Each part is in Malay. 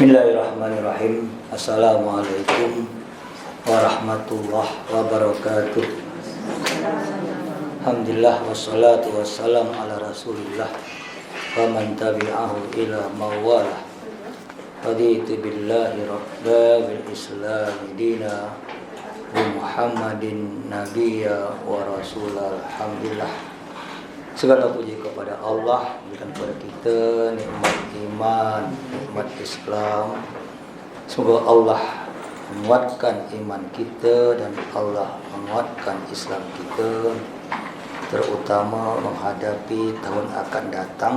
Bismillahirrahmanirrahim. Assalamualaikum warahmatullahi wabarakatuh. Alhamdulillah wassalatu wassalam ala rasulillah wa man tabi'ahu ila mawalah. Raditu billahi rabba bil islam dina wa muhammadin nabiyya wa rasulah. Alhamdulillah, segala puji kepada Allah, berikan kepada kita nikmat iman, nikmat Islam. Semoga Allah menguatkan iman kita dan Allah menguatkan Islam kita, terutama menghadapi tahun akan datang,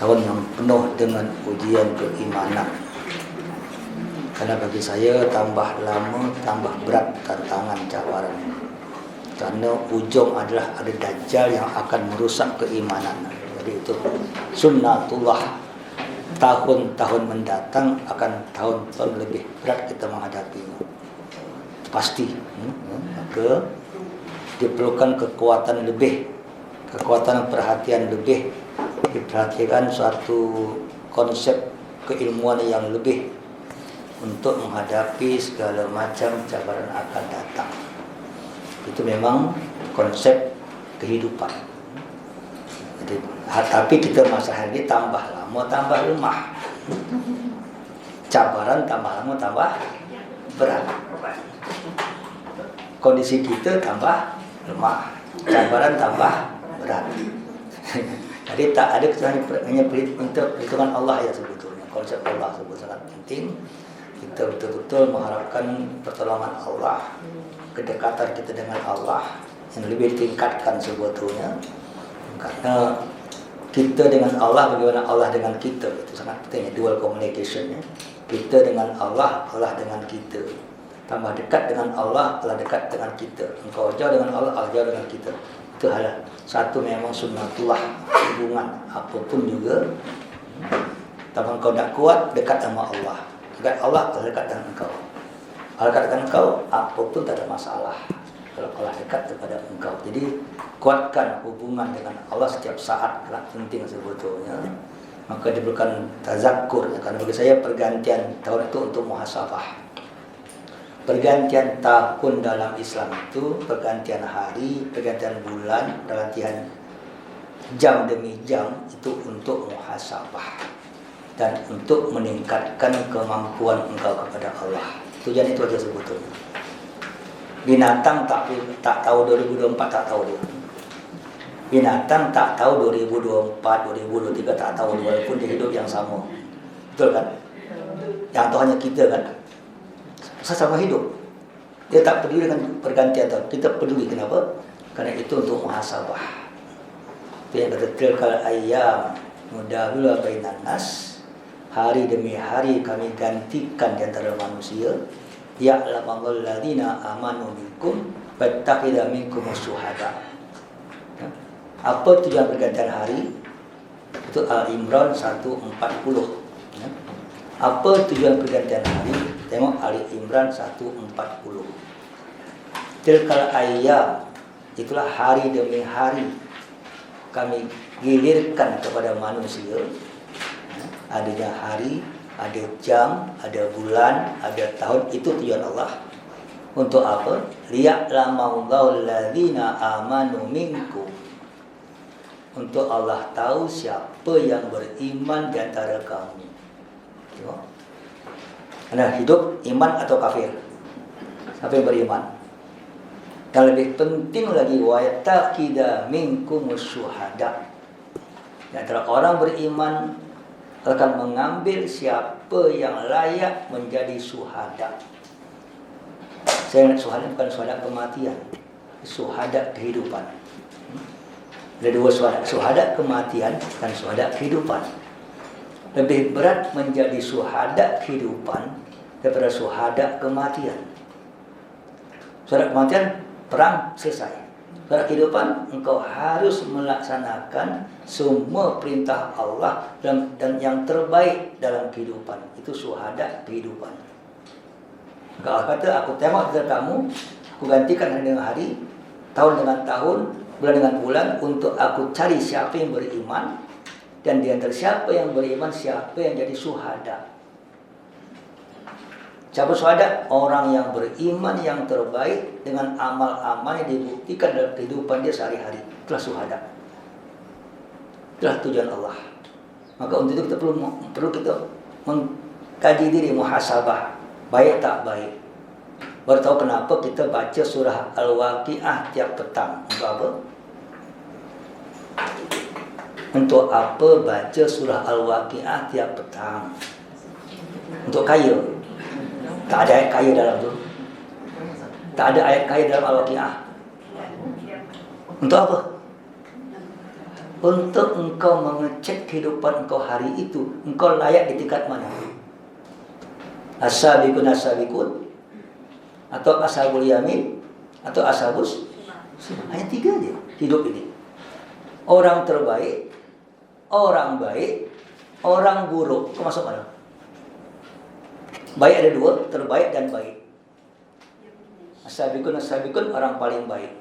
tahun yang penuh dengan ujian keimanan. Karena bagi saya tambah lama tambah berat tantangan cabaran. Karena ujung adalah ada Dajjal yang akan merusak keimanan. Jadi itu sunnatullah. Tahun-tahun mendatang akan tahun-tahun lebih berat kita menghadapinya. Pasti. Maka diperlukan kekuatan lebih, kekuatan perhatian lebih, diperhatikan suatu konsep keilmuan yang lebih untuk menghadapi segala macam cabaran akan datang. Itu memang konsep kehidupan. Jadi, tapi kita masalah ini tambah lama tambah lemah. Cabaran tambah lama tambah berat. Kondisi kita tambah lemah, cabaran tambah berat. Jadi tak ada kecuali hanya untuk perhitungan Allah ya sebetulnya. Konsep Allah sebetulnya sangat penting. Kita betul-betul mengharapkan pertolongan Allah, kedekatan kita dengan Allah yang lebih ditingkatkan sebetulnya. Karena kita dengan Allah, bagaimana Allah dengan kita, itu sangat penting, dual communication ya. Kita dengan Allah, Allah dengan kita. Tambah dekat dengan Allah, Allah dekat dengan kita. Engkau jauh dengan Allah, Allah jauh dengan kita. Itu hal satu memang sunnatullah, hubungan apapun juga. Tapi engkau tak kuat, dekat sama Allah. Dekat Allah, Allah dekat dengan engkau. Allah dekat dengan engkau, apapun tak ada masalah. Kalau Allah dekat kepada engkau. Jadi kuatkan hubungan dengan Allah setiap saat, sangat penting sebetulnya. Maka diperlukan tazakkur. Karena bagi saya pergantian tahun itu untuk muhasabah. Pergantian tahun dalam Islam itu pergantian hari, pergantian bulan, pergantian jam demi jam itu untuk muhasabah dan untuk meningkatkan kemampuan engkau kepada Allah. Tujuan itu aja sebetulnya. Binatang tak tahu 2024, tak tahu dia. Binatang tak tahu 2024, 2023 tak tahu, walaupun dia hidup yang sama. Betul kan? Yang tahu hanya kita kan? Sama hidup. Dia tak peduli dengan pergantian tahun. Kita peduli, kenapa? Karena itu untuk muhasabah. Itu yang kata tilkal ayyam nudawiluha bainan nas. Hari demi hari kami gantikan di antara manusia. Ya'lamul ladzina amanu minkum wattakhidha minkum syuhada. Apa tujuan pergantian hari? Itu Al-Imran 140. Apa tujuan pergantian hari? Tengok Ali Imran 140. Tilkal ayyam, itulah hari demi hari kami gilirkan kepada manusia. Adanya hari, ada jam, ada bulan, ada tahun. Itu tujuan Allah. Untuk apa? Liya'lamallahul ladzina amanu minkum. Untuk Allah tahu siapa yang beriman di antara kamu. Tengok. Anda hidup iman atau kafir? Siapa yang beriman? Yang lebih penting lagi, wa yattaqida minkumus syuhada. Di antara orang beriman akan mengambil siapa yang layak menjadi syuhada. Saya ingat syuhada bukan syuhada kematian, syuhada kehidupan. Ada dua syuhada, syuhada kematian dan syuhada kehidupan. Lebih berat menjadi syuhada kehidupan daripada syuhada kematian. Syuhada kematian, perang selesai. Dalam kehidupan, engkau harus melaksanakan semua perintah Allah dan yang terbaik dalam kehidupan. Itu syuhada kehidupan. Kalau kata, aku tengok kepada kamu, aku gantikan hari dengan hari, tahun dengan tahun, bulan dengan bulan, untuk aku cari siapa yang beriman, Dan di antara siapa yang beriman, siapa yang jadi syuhada. Siapa syuhada? Orang yang beriman yang terbaik dengan amal-amal yang dibuktikan dalam kehidupan dia sehari-hari. Itulah syuhada. Itulah tujuan Allah. Maka untuk itu kita perlu kita mengkaji diri, muhasabah. Baik tak baik. Baru tahu kenapa kita baca surah Al-Waqiah tiap petang. Untuk apa? Untuk apa baca surah Al-Waqiah tiap petang? Untuk kaya. Tak ada ayat kaya dalam tu. Tak ada ayat kaya dalam Al-Waqiah. Untuk apa? Untuk engkau mengecek kehidupan engkau hari itu. Engkau layak di tingkat mana? As-sabiqun as-sabiqun, atau ashabul yamin, atau ashabus. Hanya 3 aja hidup ini. Orang terbaik, orang baik, orang buruk. Kau masuk mana? Baik ada 2, terbaik dan baik. As-sabiqun as-sabiqun, orang paling baik.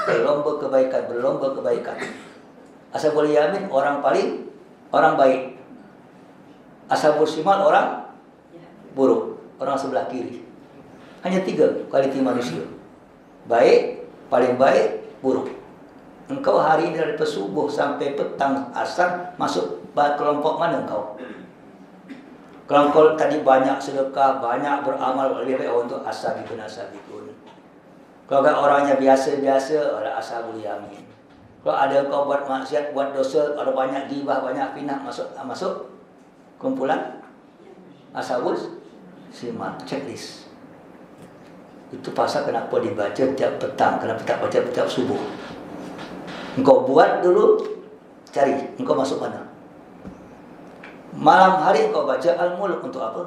Berlomba kebaikan. Ashabul yamin, orang baik. Ashabul shimal, orang buruk, orang sebelah kiri. Hanya 3 kualiti manusia. Baik, paling baik, buruk. Engkau hari ini dari subuh sampai petang asar masuk kelompok mana engkau? Kalau engkau tadi banyak sedekah, banyak beramal, lebih baik untuk as-sabiqun. Kalau kan orangnya biasa-biasa, ada ashabul yamin. Kalau ada kau buat maksiat, buat dosa, ada banyak ghibah, banyak fitnah, masuk kumpulan ashabul shimal. Checklist. Itu pasal kenapa dibaca tiap petang, kenapa tak baca tiap subuh. Engkau buat dulu, cari engkau masuk mana. Malam hari engkau baca Al-Mulk untuk apa?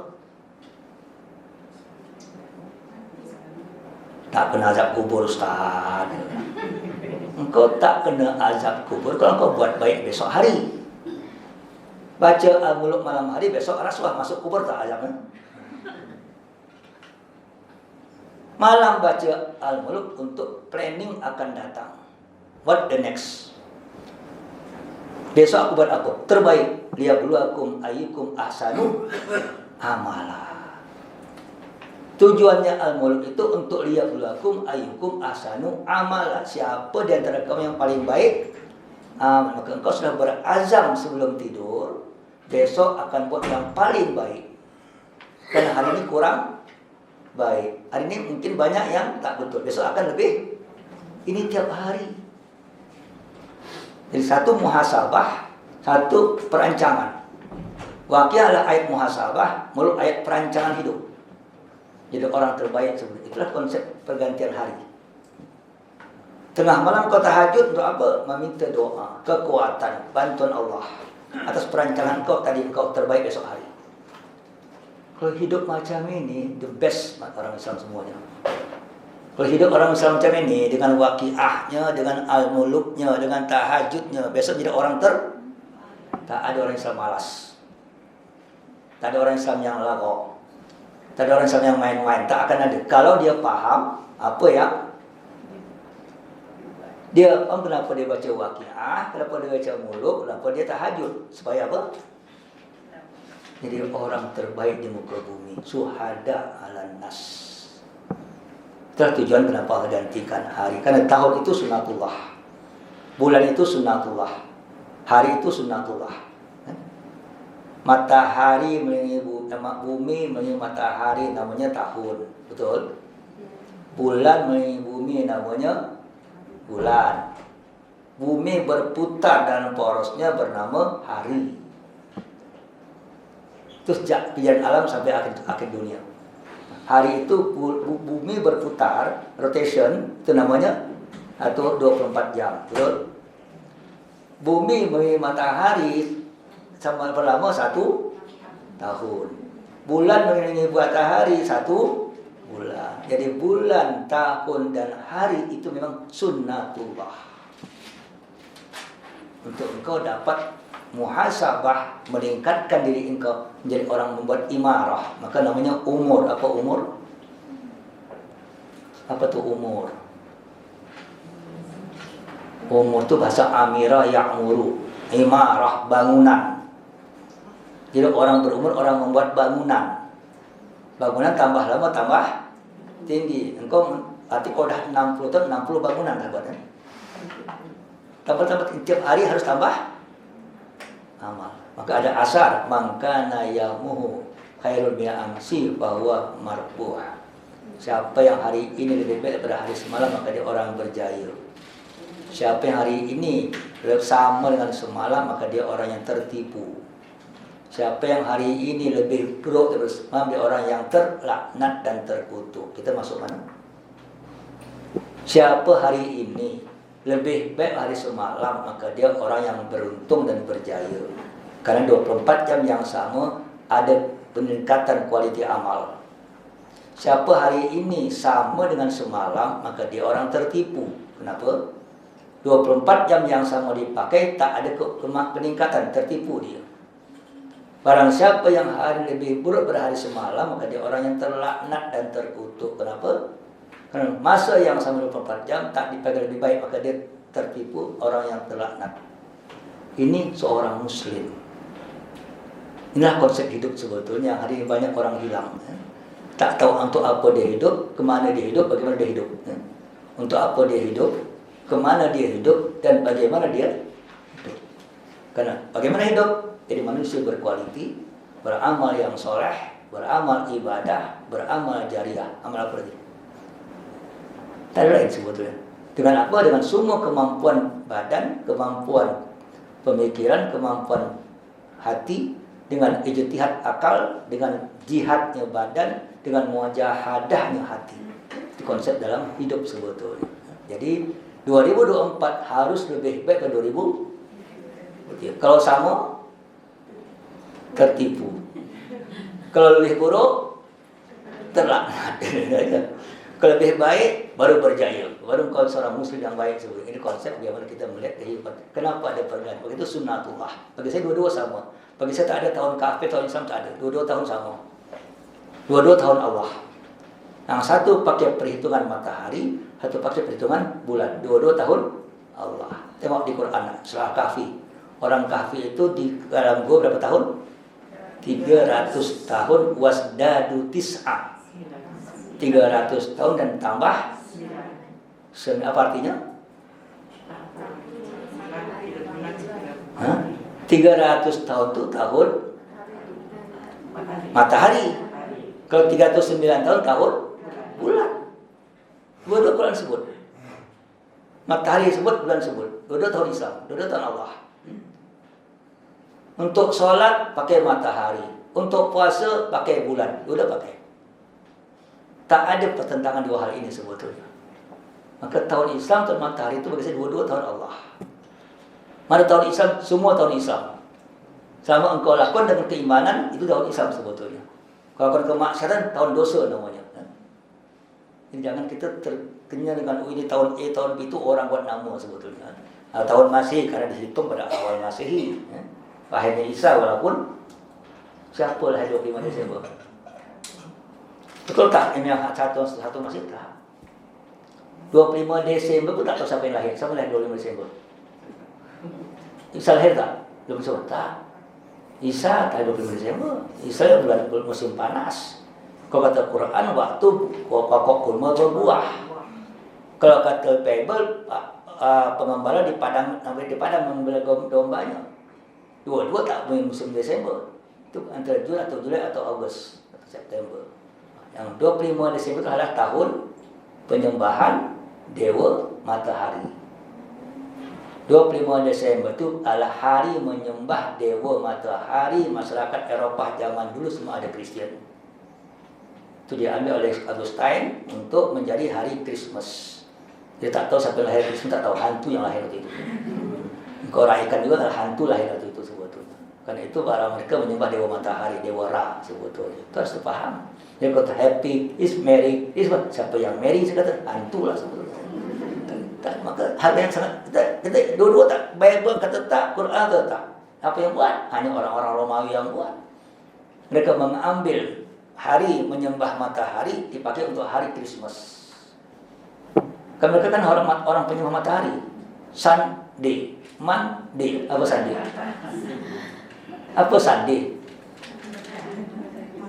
Tak kena azab kubur, Ustaz. Engkau tak kena azab kubur kalau engkau buat baik besok hari. Baca Al-Mulk malam hari, besok rasuah masuk kubur tak azabnya? Malam baca Al-Mulk untuk planning akan datang. What the next? Besok aku buat apa? Terbaik. Liyabluwakum ayyukum ahsanu amala. Tujuannya Al-Mulk itu untuk liyabluwakum ayyukum ahsanu amala. Siapa di antara kamu yang paling baik? Maka engkau sudah berazam sebelum tidur, besok akan buat yang paling baik. Karena hari ini kurang baik. Hari ini mungkin banyak yang tak betul. Besok akan lebih. Ini tiap hari. Jadi satu muhasabah, satu perancangan. Waqiah adalah ayat muhasabah, Mulk ayat perancangan hidup. Jadi orang terbaik sebenarnya. Itulah konsep pergantian hari. Tengah malam kau tahajud untuk apa? Meminta doa, kekuatan, bantuan Allah atas perancangan kau tadi engkau terbaik besok hari. Kalau hidup macam ini, the best orang Islam semuanya. Kalau hidup orang Islam macam ini, dengan waqiahnya, dengan al-muluknya, dengan tahajudnya, besok jadi orang tak ada orang Islam malas. Tak ada orang Islam yang lagu. Tak ada orang Islam yang main-main. Tak akan ada. Kalau dia faham apa yang dia faham, kenapa dia baca waqiah, kenapa dia baca muluk, kenapa dia tahajud. Supaya apa? Jadi orang terbaik di muka bumi. Syuhada ala nas. Itulah tujuan kenapa Allah gantikan hari. Karena tahun itu sunnatullah, bulan itu sunnatullah, hari itu sunnatullah. Matahari mengelilingi bumi, mengelilingi matahari namanya tahun. Betul? Bulan mengelilingi bumi namanya bulan. Bumi berputar dan porosnya bernama hari. Itu sejak kejadian alam sampai akhir dunia. Hari itu bumi berputar, rotation, itu namanya atau 24 jam. Betul? Bumi mengelilingi matahari sama berlama 1 tahun. Bulan mengelilingi matahari 1 bulan. Jadi bulan, tahun dan hari itu memang sunnatullah. Untuk engkau dapat muhasabah, meningkatkan diri engkau menjadi orang membuat imarah, maka namanya umur. Apa umur? Apa tuh umur? Umur itu bahasa amirah ya'muru. Imarah, bangunan. Jadi orang berumur, orang membuat bangunan. Bangunan tambah lama tambah tinggi. Engkau arti kau dah 60 tahun, 60 bangunan dah buat. Tambah tiap hari harus tambah amal. Maka ada asar, mangkana yamuhu khairul min amsi bahwa marfu'ah. Siapa yang hari ini lebih baik daripada hari semalam, maka dia orang berjaya. Siapa yang hari ini sama dengan semalam, maka dia orang yang tertipu. Siapa yang hari ini lebih buruk daripada semalam, dia orang yang terlaknat dan terkutuk. Kita masuk mana? Siapa hari ini lebih baik hari semalam, maka dia orang yang beruntung dan berjaya. Karena 24 jam yang sama ada peningkatan kualiti amal. Siapa hari ini sama dengan semalam, maka dia orang tertipu. Kenapa? 24 jam yang sama dipakai, tak ada peningkatan, tertipu dia. Barang siapa yang hari lebih buruk pada hari semalam, maka dia orang yang terlaknat dan terkutuk. Kenapa? Karena masa yang sama 24 jam tak dipakai lebih baik, maka dia tertipu, orang yang terlaknat. Ini seorang muslim. Inilah konsep hidup sebetulnya. Hari ini banyak orang hilang. Tak tahu untuk apa dia hidup, kemana dia hidup, bagaimana dia hidup. Untuk apa dia hidup, kemana dia hidup, dan bagaimana dia hidup. Karena bagaimana hidup? Jadi manusia berkualiti, beramal yang soleh, beramal ibadah, beramal jariah. Amal apa lagi? Tak ada lain sebetulnya. Dengan apa? Dengan semua kemampuan badan, kemampuan pemikiran, kemampuan hati, dengan ijtihad akal, dengan jihadnya badan, dengan muajahadahnya hati. Itu konsep dalam hidup sebetulnya. Jadi 2024 harus lebih baik dari 2000. Kalau sama, tertipu. Kalau lebih buruk, terlaknat. Kalau lebih baik, baru berjaya. Baru kau seorang muslim yang baik sebetulnya. Ini konsep bagaimana kita melihat kehidupan. Kenapa ada perbedaan? Begitu sunnatullah. Bagi saya dua-dua sama. Bagi saya tak ada tahun kafir, tahun Islam tak ada. Dua-dua tahun sama. Dua-dua tahun Allah. Yang satu pakai perhitungan matahari, satu pakai perhitungan bulan. Dua-dua tahun Allah. Tengok di Quran, surah Kahfi. Orang Kahfi itu di dalam gua berapa tahun? 300 tahun wasdadu tis'a. 300 tahun dan tambah apa artinya? 300 tahun itu tahun matahari. Kalau 309 tahun bulan. Dua-dua Quran sebut. Matahari sebut, bulan sebut. Dua-dua tahun Islam, dua-dua tahun Allah. Untuk sholat pakai matahari, untuk puasa pakai bulan, dua-dua pakai. Tak ada pertentangan dua hal ini sebetulnya. Maka tahun Islam, tahun matahari itu bagi saya dua-dua tahun Allah. Mana tahun Islam? Semua tahun Islam. Selama engkau lakukan dengan keimanan, itu tahun Islam sebetulnya. Kalau kau kemaksiatan, tahun dosa namanya. Jadi jangan kita terkenyang dengan ini tahun A, tahun B itu orang buat nama sebetulnya. Tahun Masih karena dihitung pada awal Masehi. Lahirnya Isa walaupun siapa lahir 25 Desember. Betul tak? Ini yang satu masih tak. 25 Desember pun tak tahu siapa yang lahir. Siapa lahir 25 Desember? Isa lahir tak? 25 Desember tak. Isa tak 25 Desember. Isa bulan musim panas. Kalau kata Quran waktu pokok kurma berbuah. Kalau kata Bible pengembala di padang membela dombanya. Dua-dua tak musim Desember. Itu antara Juli atau Agustus atau September. Yang 25 Desember itu adalah tahun penyembahan dewa matahari. 25 Desember itu adalah hari menyembah dewa matahari. Masyarakat Eropah zaman dulu semua ada Kristen. Itu diambil oleh Augustine untuk menjadi hari Christmas. Dia tak tahu siapa yang lahir Christmas, tak tahu hantu yang lahir waktu itu. Kau raihkan juga adalah hantu lahir waktu itu sebetulnya. Karena itu para mereka menyembah dewa matahari, dewa Ra sebetulnya. Itu harus dipaham. Dia kata happy, is merry, is what? Siapa yang merry, saya kata hantu lah sebetulnya. Maka hal yang sangat kita dua-dua tak. Bible kata tak, Quran kata tak. Apa yang buat? Hanya orang-orang Romawi yang buat. Mereka mengambil hari menyembah matahari dipakai untuk hari Christmas. Kan mereka kan orang penyembah matahari, sun Day. Monday. Apa Sunday? Apa Sunday?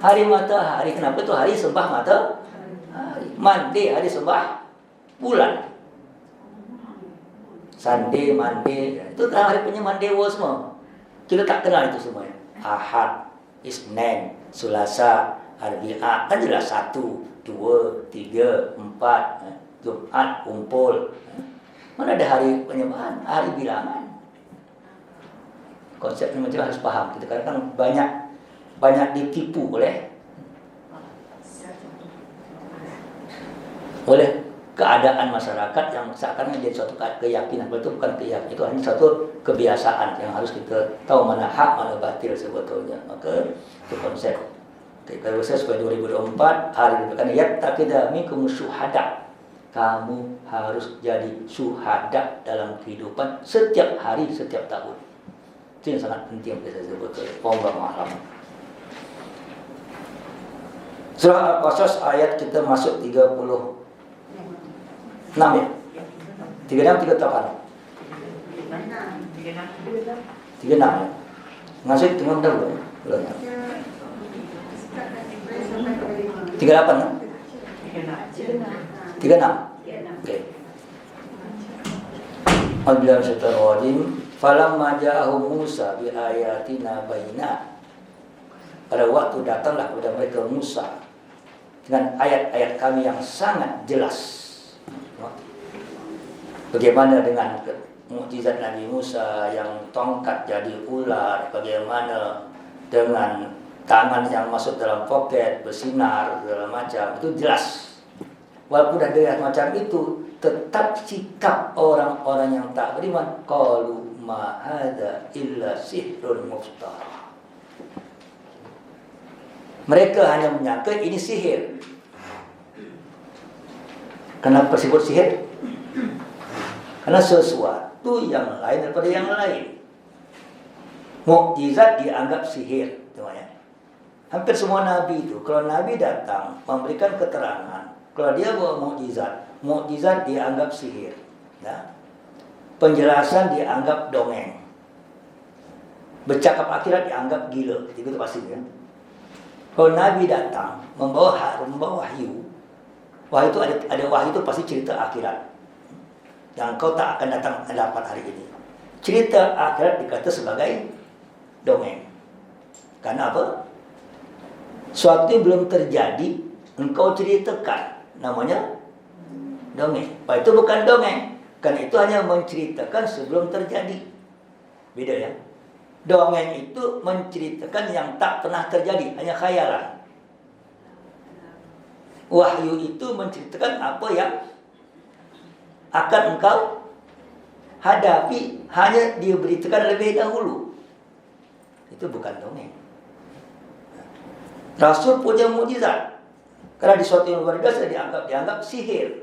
Hari matahari. Kenapa tu hari sembah matahari? Monday hari sembah bulan. Sunday, Monday. Itu kan hari penyembahan dewa semua. Kita tak kenal itu semuanya. Ahad, Isnin, Selasa, Arbi'a. Kan jelas 1, 2, 3, 4. Jumat kumpul. Mana ada hari penyembahan, hari bilangan. Konsep ini macam harus paham. Kita kadang-kadang banyak ditipu oleh keadaan masyarakat yang seakan menjadi suatu keyakinan. Itu bukan keyakinan, itu hanya suatu kebiasaan yang harus kita tahu mana hak, mana batil sebetulnya. Maka itu konsep. Kalau saya supaya 2024 hari diberikan yattaqida minkum syuhada. Kamu harus jadi syuhada dalam kehidupan setiap hari, setiap tahun. Itu yang sangat penting yang saya sebutkan. Wallahu a'lam. Surah Al-Qasas ayat kita masuk 36 ya? 36, 38 36 ya? Ngasih tengah dahulu ya? Belum ya? 38 ya? 36. Oke. Alhamdulillah syaitanir rajim. Falamma ja'ahum Musa bi ayatina bayyinat. Pada waktu datanglah kepada mereka Musa dengan ayat-ayat kami yang sangat jelas. Bagaimana dengan mukjizat Nabi Musa yang tongkat jadi ular, bagaimana dengan tangan yang masuk dalam poket bersinar segala macam, itu jelas. Walaupun ada macam itu, tetap sikap orang-orang yang tak beriman, qalu ma hadza illa sihrun muftara. Mereka hanya menyangka ini sihir. Kenapa disebut sihir? Karena sesuatu yang lain daripada yang lain. Mukjizat dianggap sihir, teman-teman. Hampir semua nabi itu, kalau nabi datang memberikan keterangan, kalau dia bawa mukjizat dianggap sihir. Ya. Penjelasan dianggap dongeng. Bercakap akhirat dianggap gila. Itu pasti ya. Kalau Nabi datang membawa wahyu, wahyu itu ada wahyu itu pasti cerita akhirat. Yang kau tak akan datang dapat hari ini. Cerita akhirat dikata sebagai dongeng. Karena apa? Suatu yang belum terjadi engkau ceritakan, namanya dongeng. Itu bukan dongeng, karena itu hanya menceritakan sebelum terjadi. Beda ya. Dongeng itu menceritakan yang tak pernah terjadi, hanya khayalan. Wahyu itu menceritakan apa yang akan engkau hadapi, hanya diberitakan lebih dahulu. Itu bukan dongeng. Rasul punya mukjizat. Karena di suatu yang luar biasa dianggap sihir.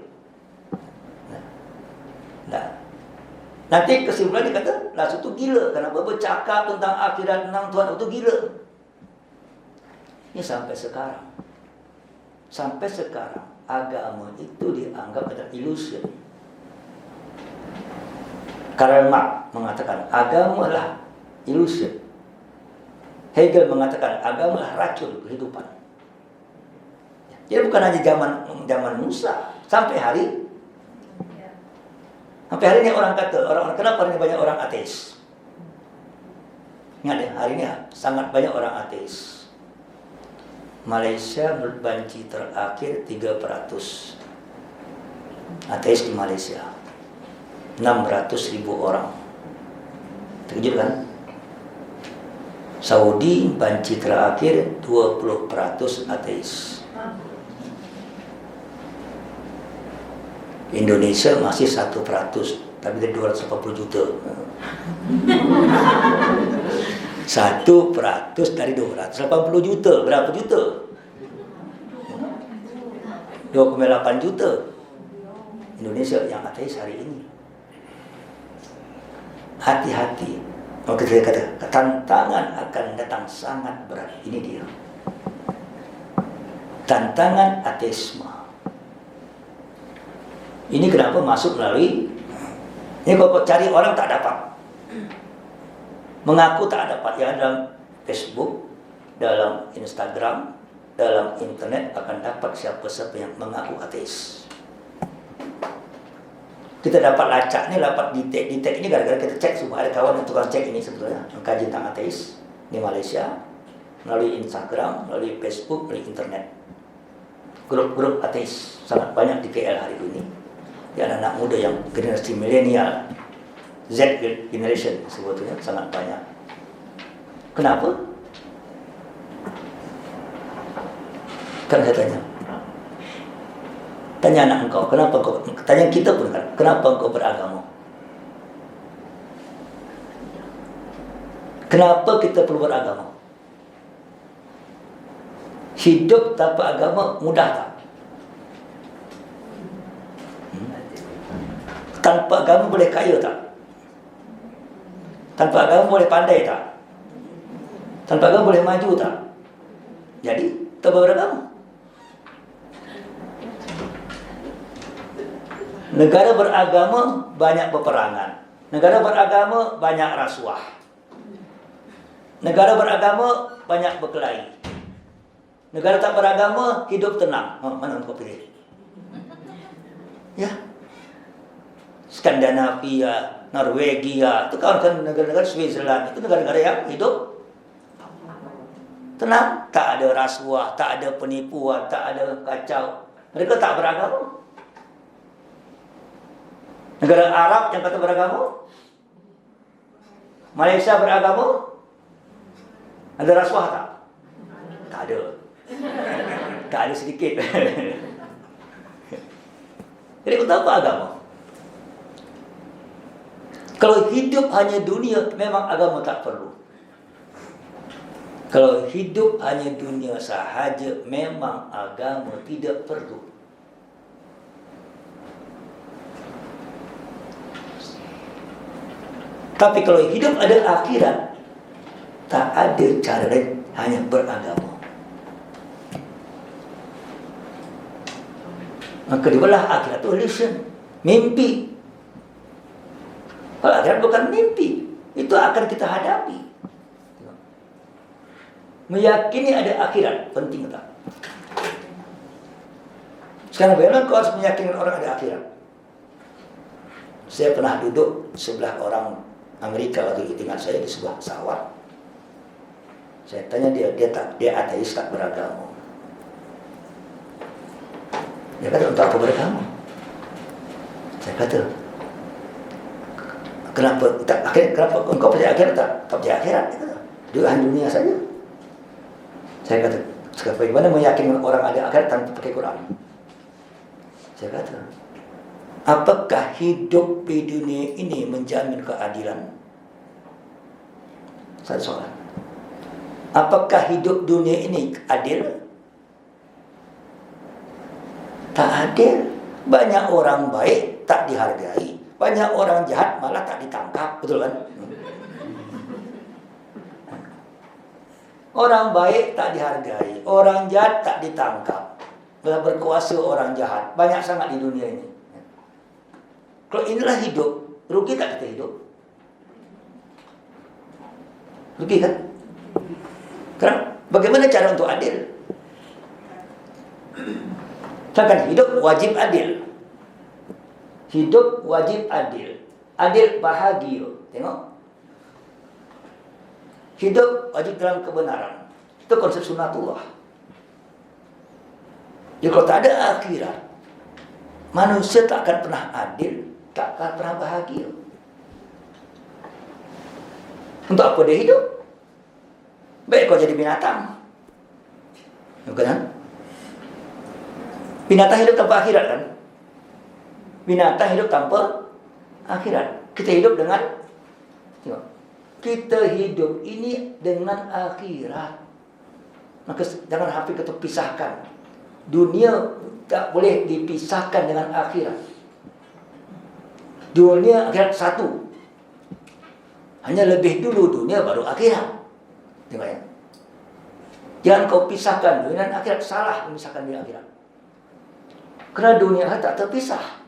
Nah, nanti kesimpulan dikata Rasul itu gila. Kenapa bercakap tentang akhirat, tentang Tuhan itu gila. Ini sampai sekarang. Sampai sekarang agama itu dianggap adalah illusion. Karl Marx mengatakan agama adalah illusion. Hegel mengatakan agama adalah racun kehidupan. Jadi bukan hanya zaman Musa, sampai hari ini orang kata, kenapa hari ini banyak orang ateis? Ingat ya, hari ini sangat banyak orang ateis. Malaysia banci terakhir 3% ateis di Malaysia. 600.000 orang. Terkejut kan? Saudi banci terakhir 20% ateis. Indonesia masih 1%, tapi dari 280 juta. 1% dari 280 juta, berapa juta? 2,8 juta. Indonesia yang ateis hari ini. Hati-hati. Maka saya kata, tantangan akan datang sangat berat. Ini dia. Tantangan ateisme. Ini kenapa masuk melalui Ini kalau kau cari orang tak dapat. Mengaku tak dapat. Yang dalam Facebook, dalam Instagram, dalam internet akan dapat siapa-siapa yang mengaku ateis. Kita dapat lacak ni, dapat detect ini gara-gara kita cek semua. Ada kawan yang tukang cek ini sebetulnya, mengkaji tentang ateis di Malaysia, melalui Instagram, melalui Facebook, melalui internet. Grup-grup ateis sangat banyak di KL hari ini. Di anak-anak muda yang generasi milenial, Z generation sebetulnya sangat banyak. Kenapa? Kan saya tanya anak engkau, kenapa engkau, tanya kita pun kan, kenapa engkau beragama? Kenapa kita perlu beragama? Hidup tanpa agama mudah tak? Tanpa agama boleh kaya tak? Tanpa agama boleh pandai tak? Tanpa agama boleh maju tak? Jadi, tak beragama. Negara beragama banyak peperangan. Negara beragama banyak rasuah. Negara beragama banyak berkelahi. Negara tak beragama hidup tenang. Mana kau pilih? Ya. Skandinavia, Norwegia, itu kawan-kawan negara-negara Switzerland, itu negara-negara yang hidup tenang, tak ada rasuah, tak ada penipuan, tak ada kacau. Mereka tak beragama. Negara Arab yang kata beragama, Malaysia beragama, ada rasuah tak? Tak ada. Tak ada sedikit. Jadi untuk apa agama? Kalau hidup hanya dunia, memang agama tak perlu. Kalau hidup hanya dunia sahaja, memang agama tidak perlu. Tapi kalau hidup ada akhirat, tak ada cara lain, hanya beragama. Maka dibelah akhirat itu illusion, mimpi. Kalau akhirat bukan mimpi, itu akan kita hadapi. Meyakini ada akhirat, penting tak? Sekarang bagaimana kau harus meyakini orang ada akhirat? Saya pernah duduk sebelah orang Amerika waktu itu, ingat saya di sebuah pesawat. Saya tanya dia ateis tak beragama. Dia kata, untuk apa beragama? Saya kata, kenapa engkau percaya akhirat tak? Tak percaya akhirat. Dia kata, dia hanya dunia saja. Saya kata, bagaimana meyakinkan orang ada akhirat tanpa pakai Quran? Saya kata, apakah hidup di dunia ini menjamin keadilan? Satu soalan. Apakah hidup dunia ini adil? Tak adil. Banyak orang baik tak dihargai. Banyak orang jahat malah tak ditangkap. Betul kan? Orang baik tak dihargai. Orang jahat tak ditangkap. Berkuasa orang jahat. Banyak sangat di dunia ini. Kalau inilah hidup, rugi tak kita hidup? Rugi kan? Karena bagaimana cara untuk adil? Sedangkan hidup wajib adil. Hidup wajib adil. Adil bahagia. Tengok. Hidup wajib dalam kebenaran. Itu konsep sunatullah. Jadi kalau tak ada akhirat, manusia tak akan pernah adil, tak akan pernah bahagia. Untuk apa dia hidup? Baik kau jadi binatang. Bukan kan? Binatang hidup tanpa akhirat kan? Binatang hidup tanpa akhirat. Kita hidup dengan, tengok, kita hidup ini dengan akhirat. Maka jangan hampir kita pisahkan. Dunia tak boleh dipisahkan dengan akhirat. Dunia akhirat satu. Hanya lebih dulu dunia baru akhirat. Tengok ya. Jangan kau pisahkan dunia dan akhirat. Salah memisahkan dunia akhirat. Kerana dunia tak terpisah.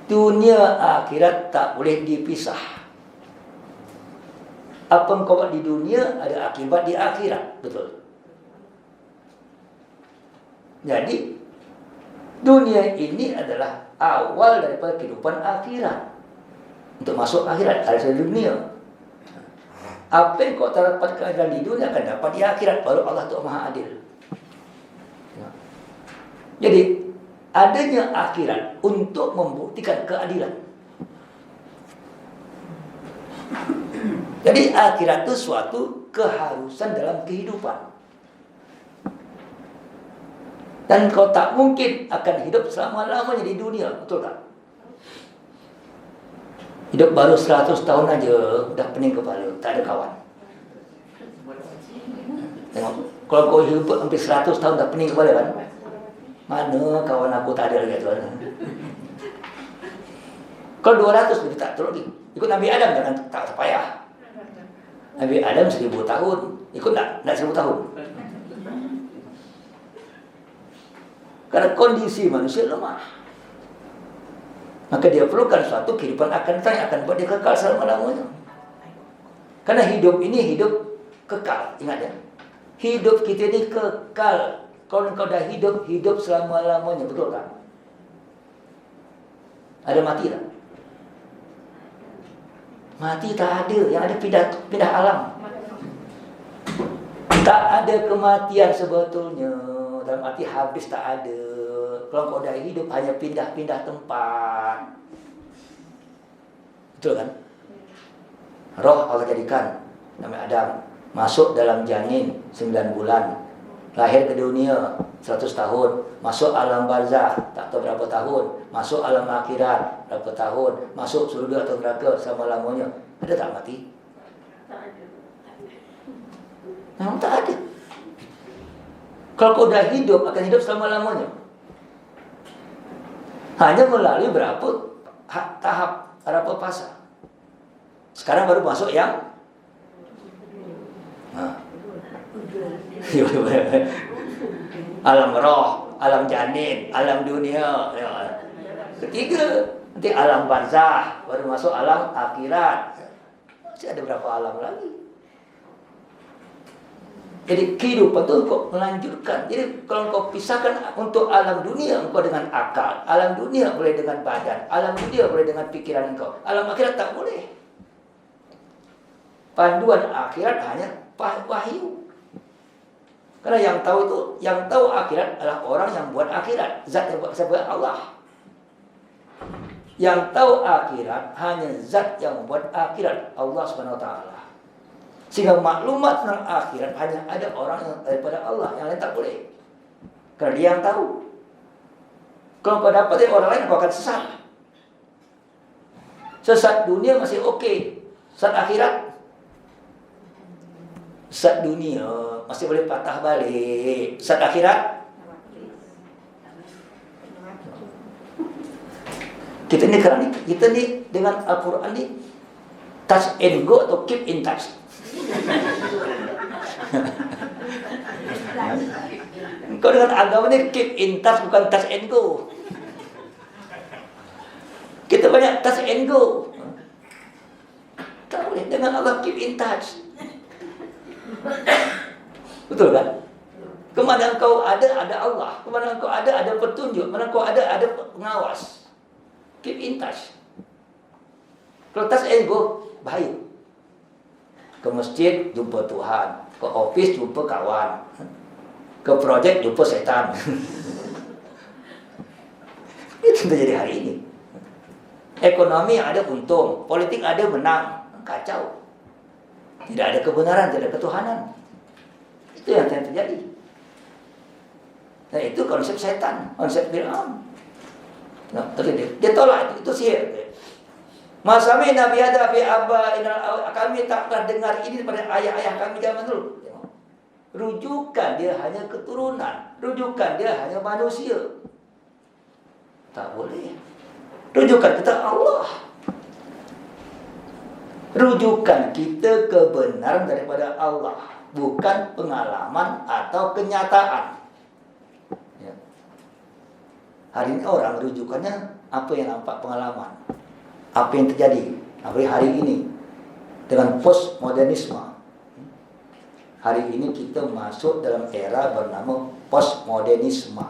Dunia akhirat tak boleh dipisah. Apa engkau buat di dunia ada akibat di akhirat. Betul. Jadi dunia ini adalah awal daripada kehidupan akhirat. Untuk masuk akhirat harus di dunia. Apa yang kau dapat keadilan di dunia akan dapat di akhirat. Baru Allah itu Maha Adil. Jadi adanya akhirat untuk membuktikan keadilan. Jadi akhirat itu suatu keharusan dalam kehidupan. Dan kau tak mungkin akan hidup selama-lamanya di dunia. Betul tak? Hidup baru 100 tahun aja dah pening kepala, tak ada kawan. Tengok, kalau kau hidup hampir 100 tahun dah pening kepala kan? Mana kawan aku tak ada lagi tuan. Kalau 200 lebih tak teruk lagi. Ikut Nabi Adam jangan tak payah. Nabi Adam 1000 tahun, ikut nak 1000 tahun. Karena kondisi manusia lemah, maka dia perlukan suatu kehidupan akan datang yang akan buat dia kekal selama-lamanya. Karena hidup ini hidup kekal. Ingat ya, hidup kita ini kekal. Kalau kau dah hidup, hidup selama-lamanya. Betul tak? Ada mati tak? Mati tak ada. Yang ada pindah alam. Tak ada kematian sebetulnya. Dalam arti habis tak ada. Kalau kau dah hidup hanya pindah-pindah tempat. Betul kan? Roh Allah jadikan Nabi Adam masuk dalam janin 9 bulan. Lahir ke dunia 100 tahun, masuk alam barzah tak tahu berapa tahun, masuk alam akhirat berapa tahun, masuk surga atau neraka selama-lamanya. Ada tak mati? Tak ada. Memang tak ada. Kalau kau dah hidup akan hidup selama-lamanya. Hanya melalui berapa tahap, berapa fasa. Sekarang baru masuk yang alam roh, alam janin, alam dunia. Ketiga, nanti alam barzah, baru masuk alam akhirat. Masih ada berapa alam lagi? Jadi kehidupan itu kau melanjutkan. Jadi kalau kau pisahkan untuk alam dunia engkau dengan akal, alam dunia boleh dengan badan, alam dunia boleh dengan pikiran engkau, alam akhirat tak boleh. Panduan akhirat hanya wahyu. Karena yang tahu akhirat adalah orang yang buat akhirat. Zat yang buat sebagai Allah. Yang tahu akhirat hanya zat yang membuat akhirat, Allah Subhanahu Wa Taala. Sehingga maklumat tentang akhirat hanya ada orang yang daripada Allah, yang lain tak boleh. Karena dia yang tahu. Kalau kau dapat dari orang lain, kau akan sesat. Sesat dunia masih okey. Sesat akhirat, sesat dunia masih boleh patah balik. Sesat akhirat, kita ni dengan Al-Quran ni touch and go atau keep in touch. Kau dengan agama ni keep in touch, bukan touch and go. Kita banyak touch and go. Tak boleh. Dengan Allah keep in touch. Betul kan? Kemana kau ada Allah. Kemana kau ada petunjuk. Kemana kau ada pengawas. Keep in touch. Kalau touch and go, bahaya. Ke masjid, jumpa Tuhan. Ke office, jumpa kawan. Ke projek, jumpa setan. Itu terjadi hari ini. Ekonomi ada untung. Politik ada menang. Kacau. Tidak ada kebenaran, tidak ada ketuhanan. Itu yang terjadi. Dan itu konsep setan. Konsep Fir'aun. Nah, dia tolak itu sihir. Masami Nabi ada fi abba inal kami tak pernah dengar ini daripada ayah-ayah kami zaman dulu. Rujukan dia hanya keturunan, rujukan dia hanya manusia. Tak boleh. Rujukan kita Allah. Rujukan kita kebenaran daripada Allah, bukan pengalaman atau kenyataan. Ya. Hari ini orang rujukannya apa yang nampak pengalaman, apa yang terjadi. Apalagi hari ini dengan postmodernisme. Hari ini kita masuk dalam era bernama postmodernisme.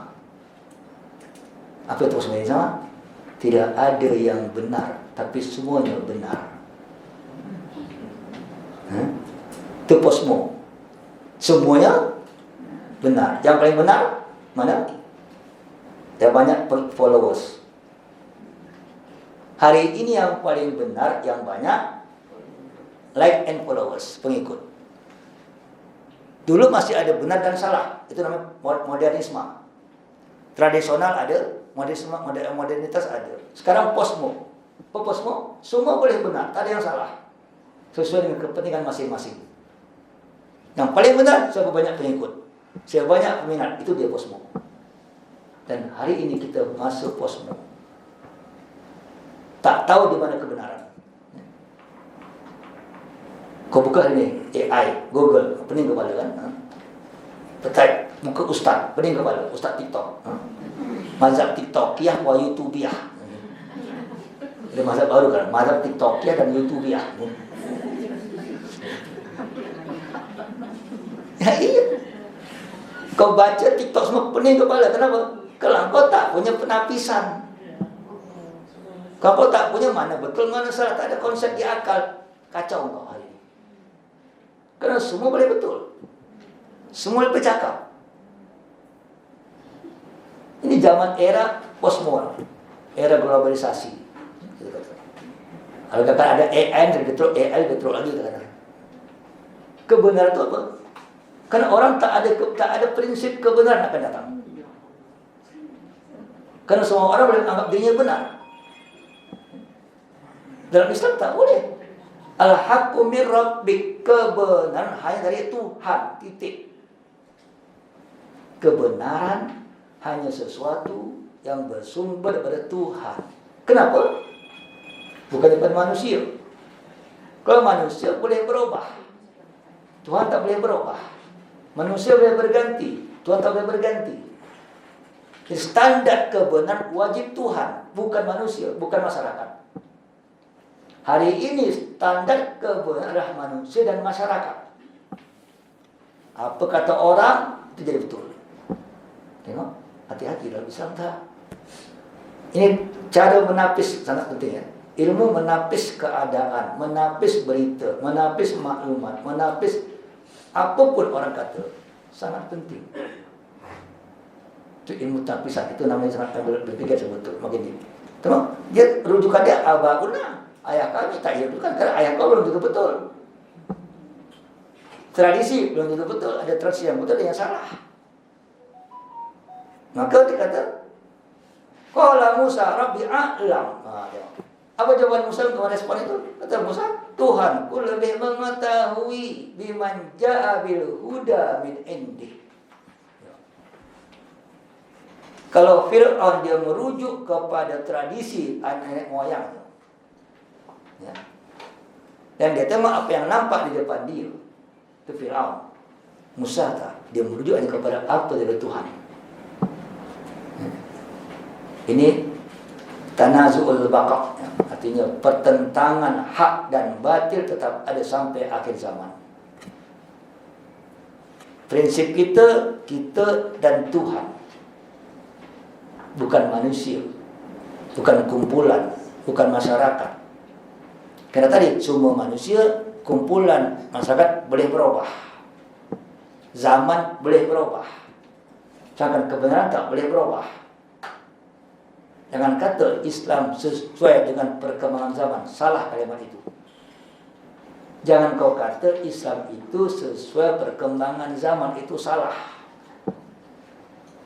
Apa itu postmodernisme? Tidak ada yang benar, tapi semuanya benar. Itu posmo. Semuanya benar. Yang paling benar mana? Yang banyak followers. Hari ini yang paling benar, yang banyak like and followers, pengikut. Dulu masih ada benar dan salah. Itu namanya modernisme. Tradisional ada, modernitas ada. Sekarang posmo. Apa posmo? Semua boleh benar, tak ada yang salah. Sesuai dengan kepentingan masing-masing. Yang paling benar, siapa banyak pengikut, siapa banyak peminat, itu dia posmo. Dan hari ini kita masuk posmo. Tak tahu di mana kebenaran. Kau buka ini AI, Google, pening kepala kan? Petai, muka ustaz, pening kepala, ustaz TikTok. Mazhab TikTokiyah wa YouTubiyah. Ada mazhab baru kan? Mazhab TikTokiyah dan YouTubiyah. Ya iya. Kau baca TikTok semua pening kepala. Kenapa? Kalau kau tak punya penapisan, kalau kau tak punya mana betul mana salah, tak ada konsep di akal, kacau kau hari ini. Karena semua boleh betul, semua boleh bercakap. Ini zaman era postmodern, era globalisasi. Kalau kata ada AI, betul lagi kata. Kebenaran itu apa? Karena orang tak ada prinsip kebenaran akan datang. Karena semua orang boleh menganggap dirinya benar. Dalam Islam tak boleh. Al-haqqu mir rabbik, kebenaran hanya dari Tuhan, titik. Kebenaran hanya sesuatu yang bersumber dari Tuhan. Kenapa? Bukan daripada manusia. Kalau manusia boleh berubah, Tuhan tak boleh berubah. Manusia boleh berganti, Tuhan tak boleh berganti. Jadi standar kebenaran wajib Tuhan, bukan manusia, bukan masyarakat. Hari ini standar kebenaran manusia dan masyarakat. Apa kata orang, itu jadi betul. Tengok, hati-hati dalam Islam tak. Ini cara menapis sangat penting ya. Ilmu menapis keadaan, menapis berita, menapis maklumat, menapis apapun orang kata, sangat penting. Itu ilmu tapisan, itu namanya sangat berpikir sebetul. Makin ini. Tengok, dia rujukan dia abaguna, ayah kami tak rujukan karena ayah kau belum tentu betul. Tradisi belum tentu betul, ada tradisi yang betul dan yang salah. Maka dia kata, qala Musa rabbi a'lam. Apa jawaban Musa untuk respon itu? Kata Musa, Tuhanku lebih mengetahui biman ja'a bil huda min indi. Kalau Fir'aun dia merujuk kepada tradisi nenek moyangnya, ya. Dan dia tengok apa yang nampak di depan dia, itu Fir'aun. Musa tak, dia merujuk hanya kepada apa dari Tuhan. Ya. Ini tanazu'ul baqa', ya. Artinya pertentangan hak dan batil tetap ada sampai akhir zaman. Prinsip kita dan Tuhan, bukan manusia, bukan kumpulan, bukan masyarakat. Karena tadi semua manusia, kumpulan, masyarakat boleh berubah, zaman boleh berubah, sedangkan kebenaran tak boleh berubah. Jangan kata Islam sesuai dengan perkembangan zaman, salah kalimat itu. Jangan kau kata Islam itu sesuai perkembangan zaman, itu salah.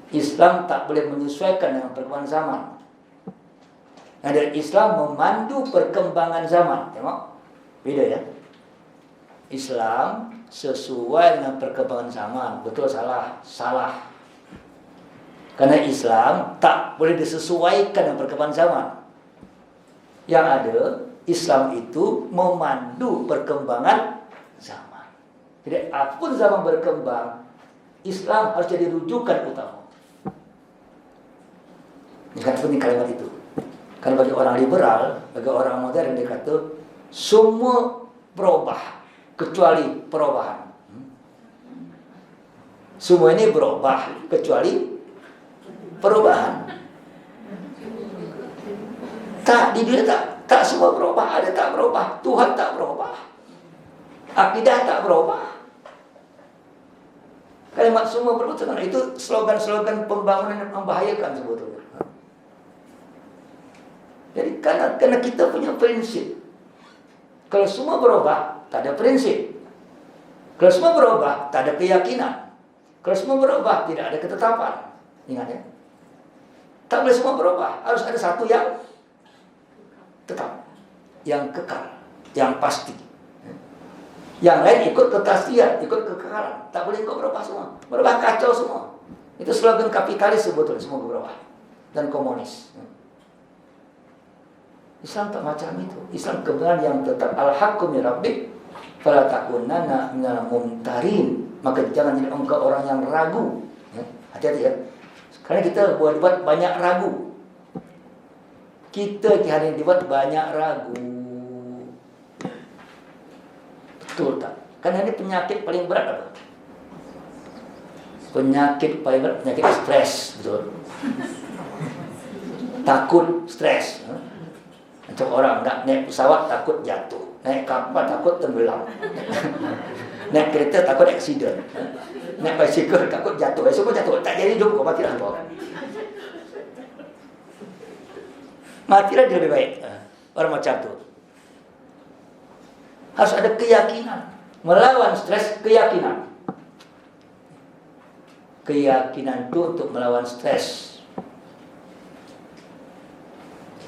Islam tak boleh menyesuaikan dengan perkembangan zaman. Nah, dari Islam memandu perkembangan zaman. Tengok, beda ya. Islam sesuai dengan perkembangan zaman, betul salah? Salah. Karena Islam tak boleh disesuaikan dengan perkembangan zaman. Yang ada, Islam itu memandu perkembangan zaman. Jadi apapun zaman berkembang, Islam harus jadi rujukan utama. Sangat penting kalimat itu. Karena bagi orang liberal, bagi orang modern, dia kata semua berubah kecuali perubahan. Semua ini berubah kecuali perubahan. Tak, di dunia tak semua berubah. Ada tak berubah. Tuhan tak berubah. Akidah tak berubah. Kalimat semua berubah. Itu slogan-slogan pembangunan yang membahayakan sebetulnya. Jadi karena kita punya prinsip. Kalau semua berubah, tak ada prinsip. Kalau semua berubah, tak ada keyakinan. Kalau semua berubah, tidak ada ketetapan. Ingat ya. Tak boleh semua berubah. Harus ada satu yang tetap, yang kekal, yang pasti. Yang lain ikut kepastian, ikut kekekalan. Tak boleh ikut berubah semua. Berubah kacau semua. Itu slogan kapitalis sebetulnya, semua berubah. Dan komunis. Islam tak macam itu. Islam kebenaran yang tetap al-haqqu min rabbik fala takunanna minal mumtarin. Maka jangan jadi engkau orang yang ragu. Ya, hati-hati ya. Karena kita buat banyak ragu. Kita hari ini dibuat banyak ragu. Betul tak? Karena ini penyakit paling berat apa? Penyakit paling berat, penyakit stres, betul. Takut stres. Macam orang nak naik pesawat takut jatuh, naik kapal takut tenggelam, naik kereta takut aksiden, naik basikal takut jatuh. Semua jatuh, tak jadi hidup, kau matilah kau. Matilah dia lebih baik. Orang macam tu harus ada keyakinan. Melawan stres, keyakinan. Keyakinan itu untuk melawan stres.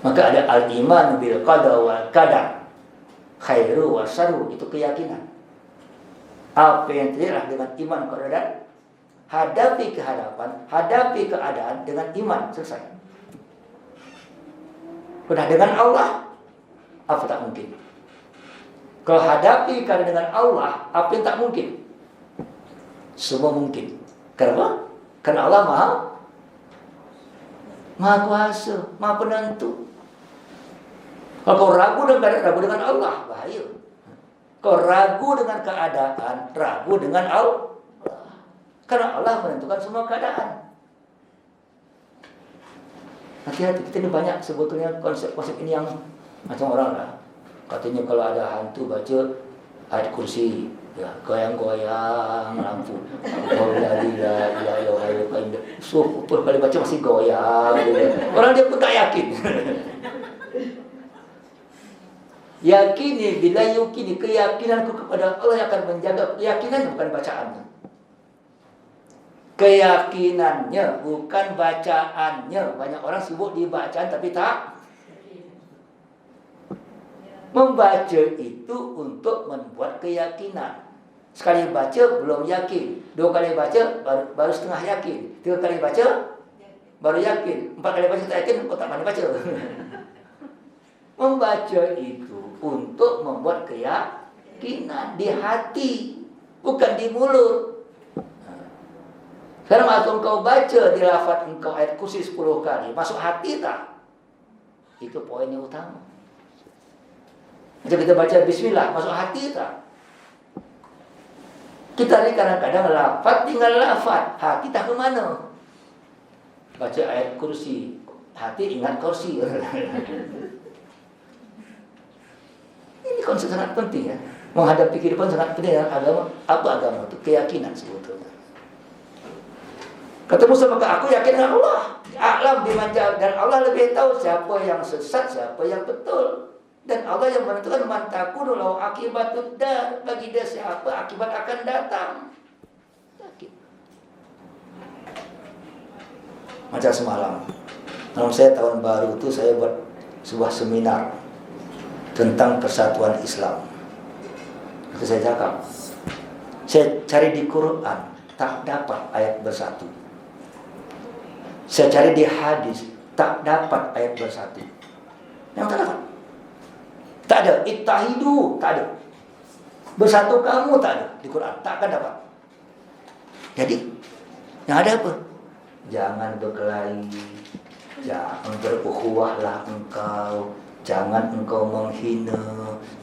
Maka ada al-iman bil qada wal qadar, khairu wa syarru, itu keyakinan. Apa yang terjadi dengan iman keadaan, hadapi kehadapan, hadapi keadaan dengan iman, selesai. Sudah dengan Allah, apa tak mungkin? Kalau hadapi keadaan dengan Allah, apa yang tak mungkin? Semua mungkin. Kenapa? Karena Allah Maha Kuasa, Maha Penentu. Kalau kau ragu dengan keadaan, ragu dengan Allah, bahaya. Kau ragu dengan keadaan, ragu dengan Allah. Karena Allah menentukan semua keadaan. Hati-hati, kita ini banyak sebetulnya konsep-konsep ini yang macam orang lah. Katanya kalau ada hantu baca ayat kursi, ya goyang-goyang lampu. So, kali baca masih goyang. Orang dia pun tak yakin. Yakini bila yukini, keyakinanku kepada Allah akan menjaga. Keyakinan bukan bacaannya. Keyakinannya bukan bacaannya. Banyak orang sibuk di bacaan tapi tak. Membaca itu untuk membuat keyakinan. Sekali baca belum yakin, 2 kali baca baru setengah yakin, 3 kali baca baru yakin, 4 kali baca tak yakin, kok tak pandai baca. Membaca itu untuk membuat keyakinan di hati, bukan di mulut. Sekarang waktu engkau baca di lafaz engkau ayat kursi 10 kali, masuk hati tak? Itu poin yang utama. Macam kita baca bismillah, masuk hati tak? Kita ni kadang-kadang lafaz tinggal lafaz, hati tak ke mana? Baca ayat kursi, hati ingat kursi. Ini konsep sangat penting ya. Menghadapi kehidupan sangat penting dalam agama. Apa agama itu? Keyakinan sebetulnya. Kata Musa, maka aku yakin dengan Allah. A'lam biman ja'al, dan Allah lebih tahu siapa yang sesat, siapa yang betul. Dan Allah yang menentukan man takunu lahu akibatud dar, bagi dia siapa akibat akan datang. Yakin. Macam semalam, malam saya tahun baru itu saya buat sebuah seminar tentang persatuan Islam. Itu saya cakap, saya cari di Quran tak dapat ayat bersatu. Saya cari di hadis tak dapat ayat bersatu. Yang tak dapat. Tak ada. Ittahidu, tak ada. Bersatu kamu tak ada di Quran, tak akan dapat. Jadi yang ada apa? Jangan berkelahi, Jangan berukhuwahlah engkau, jangan engkau menghina,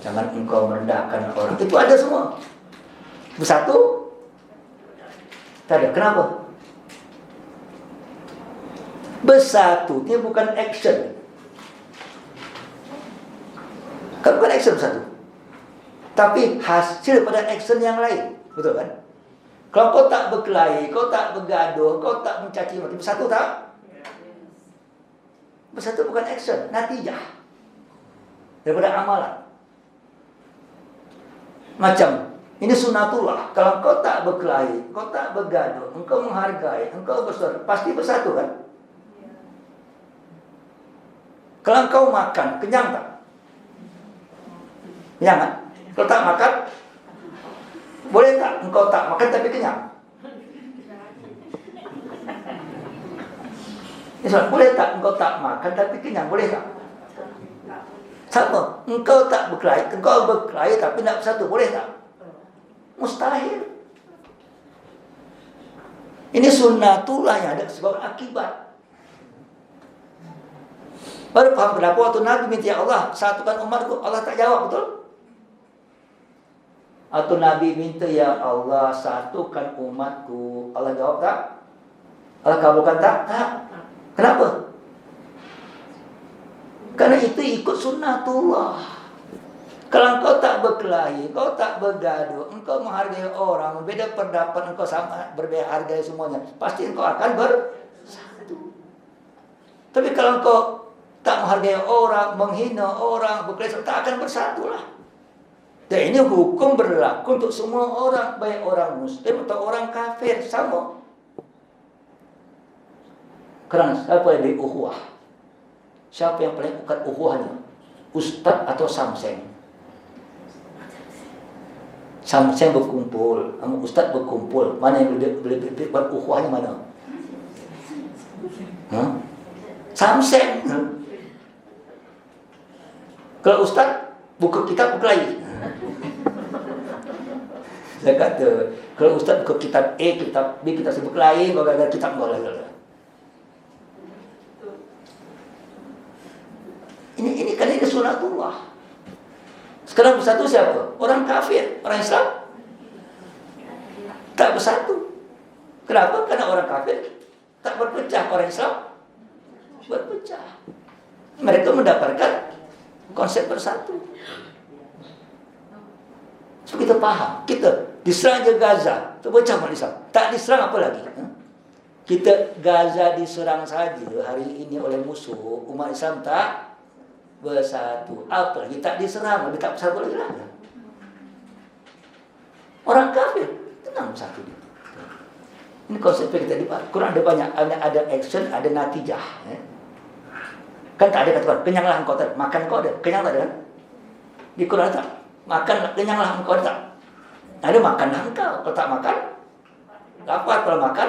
jangan engkau merendahkan orang. Itu ada semua. Bersatu? Tak ada. Kenapa? Bersatu ini bukan action. Kan bukan action bersatu, tapi hasil pada action yang lain. Betul kan? Kalau kau tak berkelahi, kau tak bergaduh, kau tak mencaci maki, bersatu tak? Bersatu bukan action, natijah daripada amalan. Macam ini sunnatullah. Kalau kau tak berkelahi, kau tak bergaduh, engkau menghargai, engkau bersaudara, pasti bersatu kan? Kalau kau makan, kenyang tak? Kenyang kan? Kalau tak makan, boleh tak engkau tak makan tapi kenyang? Boleh tak engkau tak makan tapi kenyang? Boleh tak? Sama. Engkau tak berkelahi, engkau berkelahi tapi nak bersatu. Boleh tak? Mustahil. Ini sunnatullah yang ada sebab akibat. Baru faham kenapa waktu Nabi minta ya Allah satukan umatku, Allah tak jawab, betul? Atau Nabi minta ya Allah satukan umatku, Allah jawab tak? Allah kabulkan tak? Tak. Kenapa? Karena itu ikut sunnatullah. Kalau engkau tak berkelahi, engkau tak bergaduh, engkau menghargai orang, beda pendapat, engkau sama berbeda hargai semuanya, pasti engkau akan bersatu. Tapi kalau engkau tak menghargai orang, menghina orang, berkelahi, tak akan bersatu lah. Dan ini hukum berlaku untuk semua orang, baik orang Muslim atau orang kafir, sama. Kerana siapa yang ukhuwah? Siapa yang paling kuat ukhuwahnya? Ustaz atau samseng? Samseng berkumpul, sama ustaz berkumpul, mana yang lebih buat ukhuwahnya mana? Samseng. Kalau ustaz buka kitab berkelahi. Saya kata, kalau ustaz buka kitab A, kitab B, kitab C berkelahi, bagaimana kitab berkelahi. Ini kan ini sunnatullah. Sekarang bersatu siapa? Orang kafir, orang Islam tak bersatu. Kenapa? Karena orang kafir tak berpecah, orang Islam berpecah. Mereka mendapatkan konsep bersatu. So, kita faham. Kita diserang je Gaza, terpecah umat Islam. Tak diserang apa lagi? Kita Gaza diserang saja hari ini oleh musuh, umat Islam tak bersatu. Apa lagi tak diserang, lebih tak bersatu lagi lah. Orang kafir tenang bersatu. Ini konsep yang kita dibahas. Quran ada banyak, ada action, ada natijah. Kan tak ada kata kenyanglah engkau tak, makan kau ada, kenyang tak ada kan? Di Quran tak, makan kenyanglah engkau tak. Ada makanlah engkau, kalau tak makan, lapar kalau makan,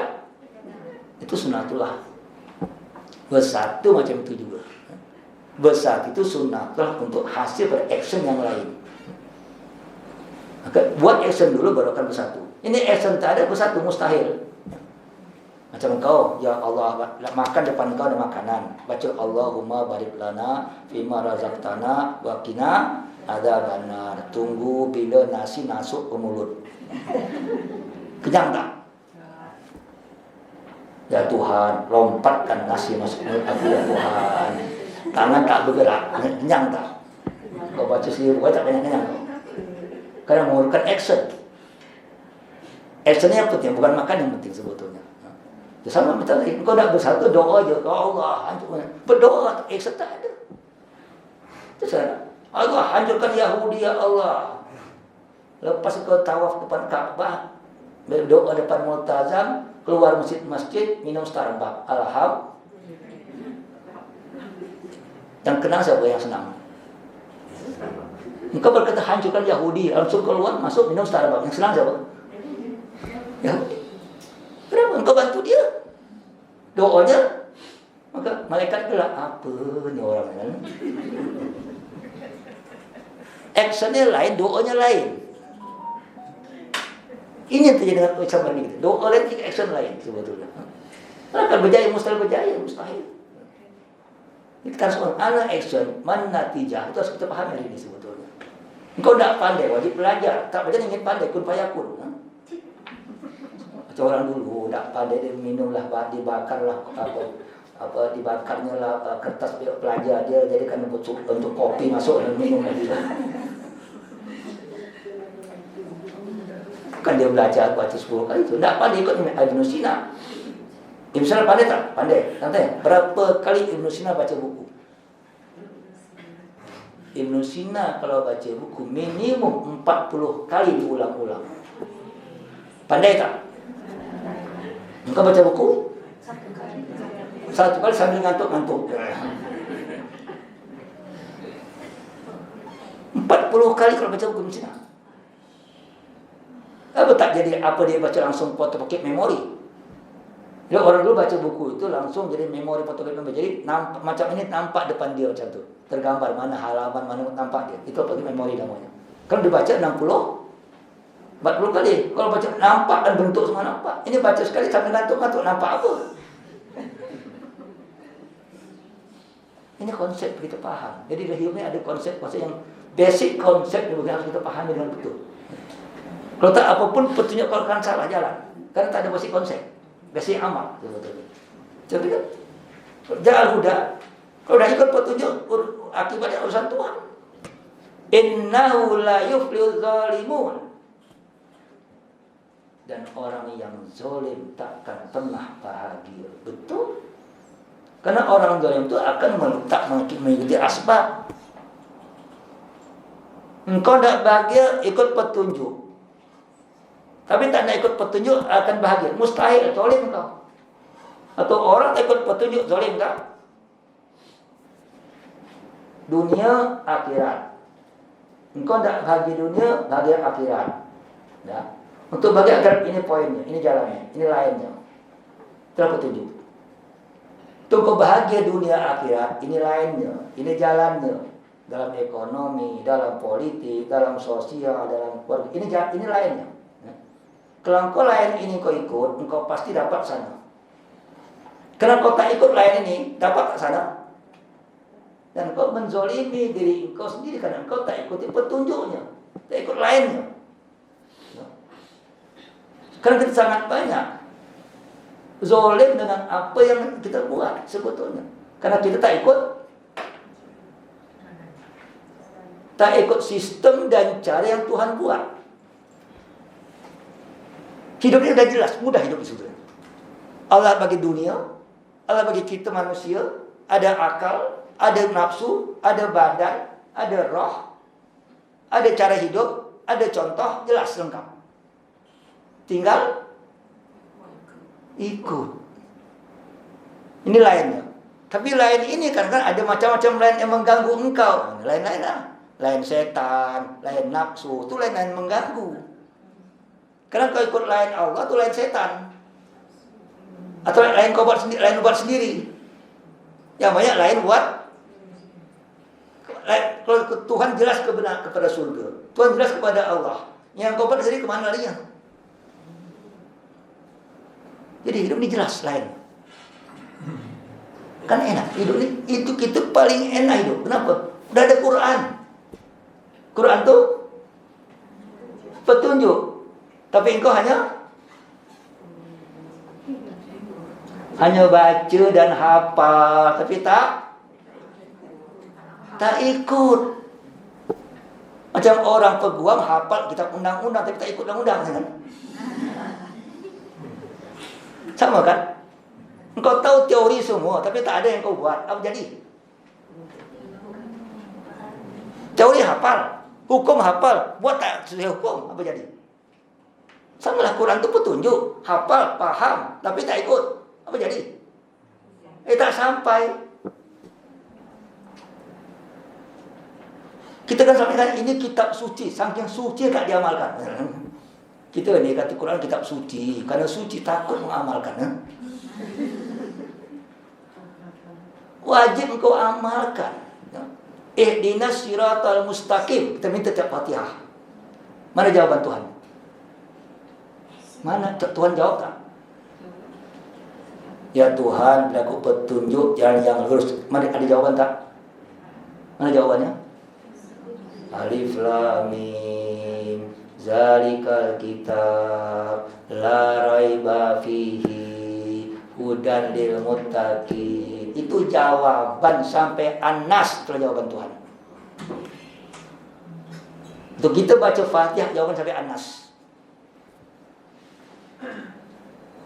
itu sunnatullah. Bersatu macam itu juga. Bersatu itu sunnatullah untuk hasil beraction yang lain. Maka buat action dulu baru akan bersatu. Ini action tak ada bersatu mustahil. Macam kau, ya Allah, makan depan kau ada makanan. Baca Allahumma barik lana fima razaqtana wa qina adzabannar. Tunggu bila nasi masuk ke mulut. Kenyang tak? Ya Tuhan, lompatkan nasi masuk mulut aku ya Tuhan. Tangan tak bergerak, kenyang tak? Kau baca sendiri, kau tak kenyang-kenyang. Karena memerlukan action. Actionnya yang penting, bukan makan yang penting sebetulnya. Sama macam tadi, kau nak bersatu doa je, ya Allah hancurkan. Berdoa, action tak ada. Itu sana. Allah hancurkan Yahudi ya Allah. Lepas kau tawaf depan Kaabah, berdoa depan Multazam, keluar masjid, minum Starbucks. Alhamdulillah. Yang kenal siapa yang senang? Engkau berkata hancurkan Yahudi, langsung keluar masuk minum Starbucks. Yang senang siapa? Yahudi. Kenapa? Engkau bantu dia. Doanya, maka malaikat gelap. Apa ni orang kan? Actionnya lain, doanya lain. Ini yang terjadi dengan ucapan ini. Doa lain, action lain sebetulnya. Akan berjaya, mustahil berjaya, mustahil. Kita harus ana action, man natijah. Itu harus kita pahami hari ini sebetulnya. Engkau tidak pandai, wajib belajar. Tak belajar ingin pandai, kun fayakun. Macam orang dulu, tidak pandai dia minumlah, dibakarlah dibakarnya lah kertas pelajar dia jadikan untuk kopi masuk dan minum lagi. Kan dia belajar baca 10 kali itu. Tidak pandai ikut Ibn Sina. Ibn Sina pandai tak? Pandai. Tanya, berapa kali Ibn Sina baca buku? Ibn Sina kalau baca buku minimum 40 kali diulang-ulang. Pandai tak? Engkau baca buku? Satu kali sambil ngantuk-ngantuk. 40 kali kalau baca buku Ibn Sina. Apa tak jadi apa dia baca langsung photocopy memori? Jadi orang dulu baca buku itu langsung jadi memori photocopy memori. Jadi nampak, macam ini nampak depan dia macam tu. Tergambar mana halaman, mana nampak dia. Itu apa memori namanya. Kalau dibaca 40 kali. Kalau baca nampak dan bentuk semua nampak. Ini baca sekali sampai ngantuk-ngantuk nampak apa? Ini konsep kita paham. Jadi dalam hidup ini ada konsep-konsep yang basic konsep yang harus kita pahami dengan betul. Kalau tak apapun petunjuk kau akan salah jalan. Karena tak ada basic konsep. Basic amal. Jadi kan? Jangan udah. Kalau dah ikut petunjuk, akibatnya urusan Tuhan. Innahu la yuflihuz zalimun. Dan orang yang zalim takkan pernah bahagia. Betul? Karena orang zalim itu akan mengikuti asbab. Engkau tak bahagia ikut petunjuk. Tapi tak nak ikut petunjuk akan bahagia. Mustahil, zalim kau. Atau orang tak ikut petunjuk, zalim kau. Dunia, akhirat. Engkau tak bahagia dunia, bahagia akhirat. Ya. Untuk bahagia akhirat, ini poinnya, ini jalannya, ini lainnya. Itulah petunjuk. Untuk kau bahagia dunia akhirat, ini lainnya, ini jalannya. Dalam ekonomi, dalam politik, dalam sosial, dalam keluarga. Ini lainnya. Kalau engkau lain ini kau ikut, engkau pasti dapat sana. Kalau kau tak ikut lain ini, dapat tak sana. Dan kau menzolimi diri engkau sendiri karena engkau tak ikuti petunjuknya, tak ikut lainnya. Karena kita sangat banyak zolim dengan apa yang kita buat sebetulnya. Karena kita tak ikut sistem dan cara yang Tuhan buat. Hidup ini sudah jelas, mudah hidup sebetulnya. Allah bagi dunia, Allah bagi kita manusia, ada akal, ada nafsu, ada badan, ada roh, ada cara hidup, ada contoh, jelas lengkap. Tinggal ikut. Ini lainnya. Tapi lain ini kan ada macam-macam lain yang mengganggu engkau. Lain-lain lah. Lain setan, lain nafsu, itu lain-lain mengganggu. Karena kau ikut lain Allah, itu lain setan. Atau lain kau buat sendiri, lain buat sendiri. Yang banyak lain buat. Kalau Tuhan jelas kepada surga, Tuhan jelas kepada Allah. Yang kau buat sendiri kemana larinya? Jadi hidup ini jelas lain. Kan enak hidup ini, itu kita paling enak hidup. Kenapa? Udah ada Quran. Quran tuh petunjuk. Tapi engkau hanya baca dan hafal, tapi tak ikut. Macam orang peguam hafal kitab undang-undang tapi tak ikut undang-undang kan? Sama kan? Engkau tahu teori semua tapi tak ada yang kau buat, apa jadi? Teori hafal, hukum hafal, buat tak sesuai hukum, apa jadi? Sama lah, Quran itu petunjuk, hafal, paham, tapi tak ikut, apa jadi? Tak sampai. Kita kan sampaikan ini kitab suci, saking suci tak diamalkan. Kita ni kata Quran kitab suci, karena suci takut mengamalkan. Wajib engkau amalkan. Ihdinas siratal mustaqim. Kita minta tiap Fatihah. Mana jawaban Tuhan? Mana Tuhan jawab tak? Ya Tuhan, beri aku petunjuk jalan yang lurus. Mana ada jawaban tak? Mana jawabannya? Alif Lam Mim. Zalikal kitab la raiba fihi hudan lil muttaqin. Itu jawaban sampai An-Nas, itu jawaban Tuhan. Untuk kita baca Fatihah jawaban sampai An-Nas.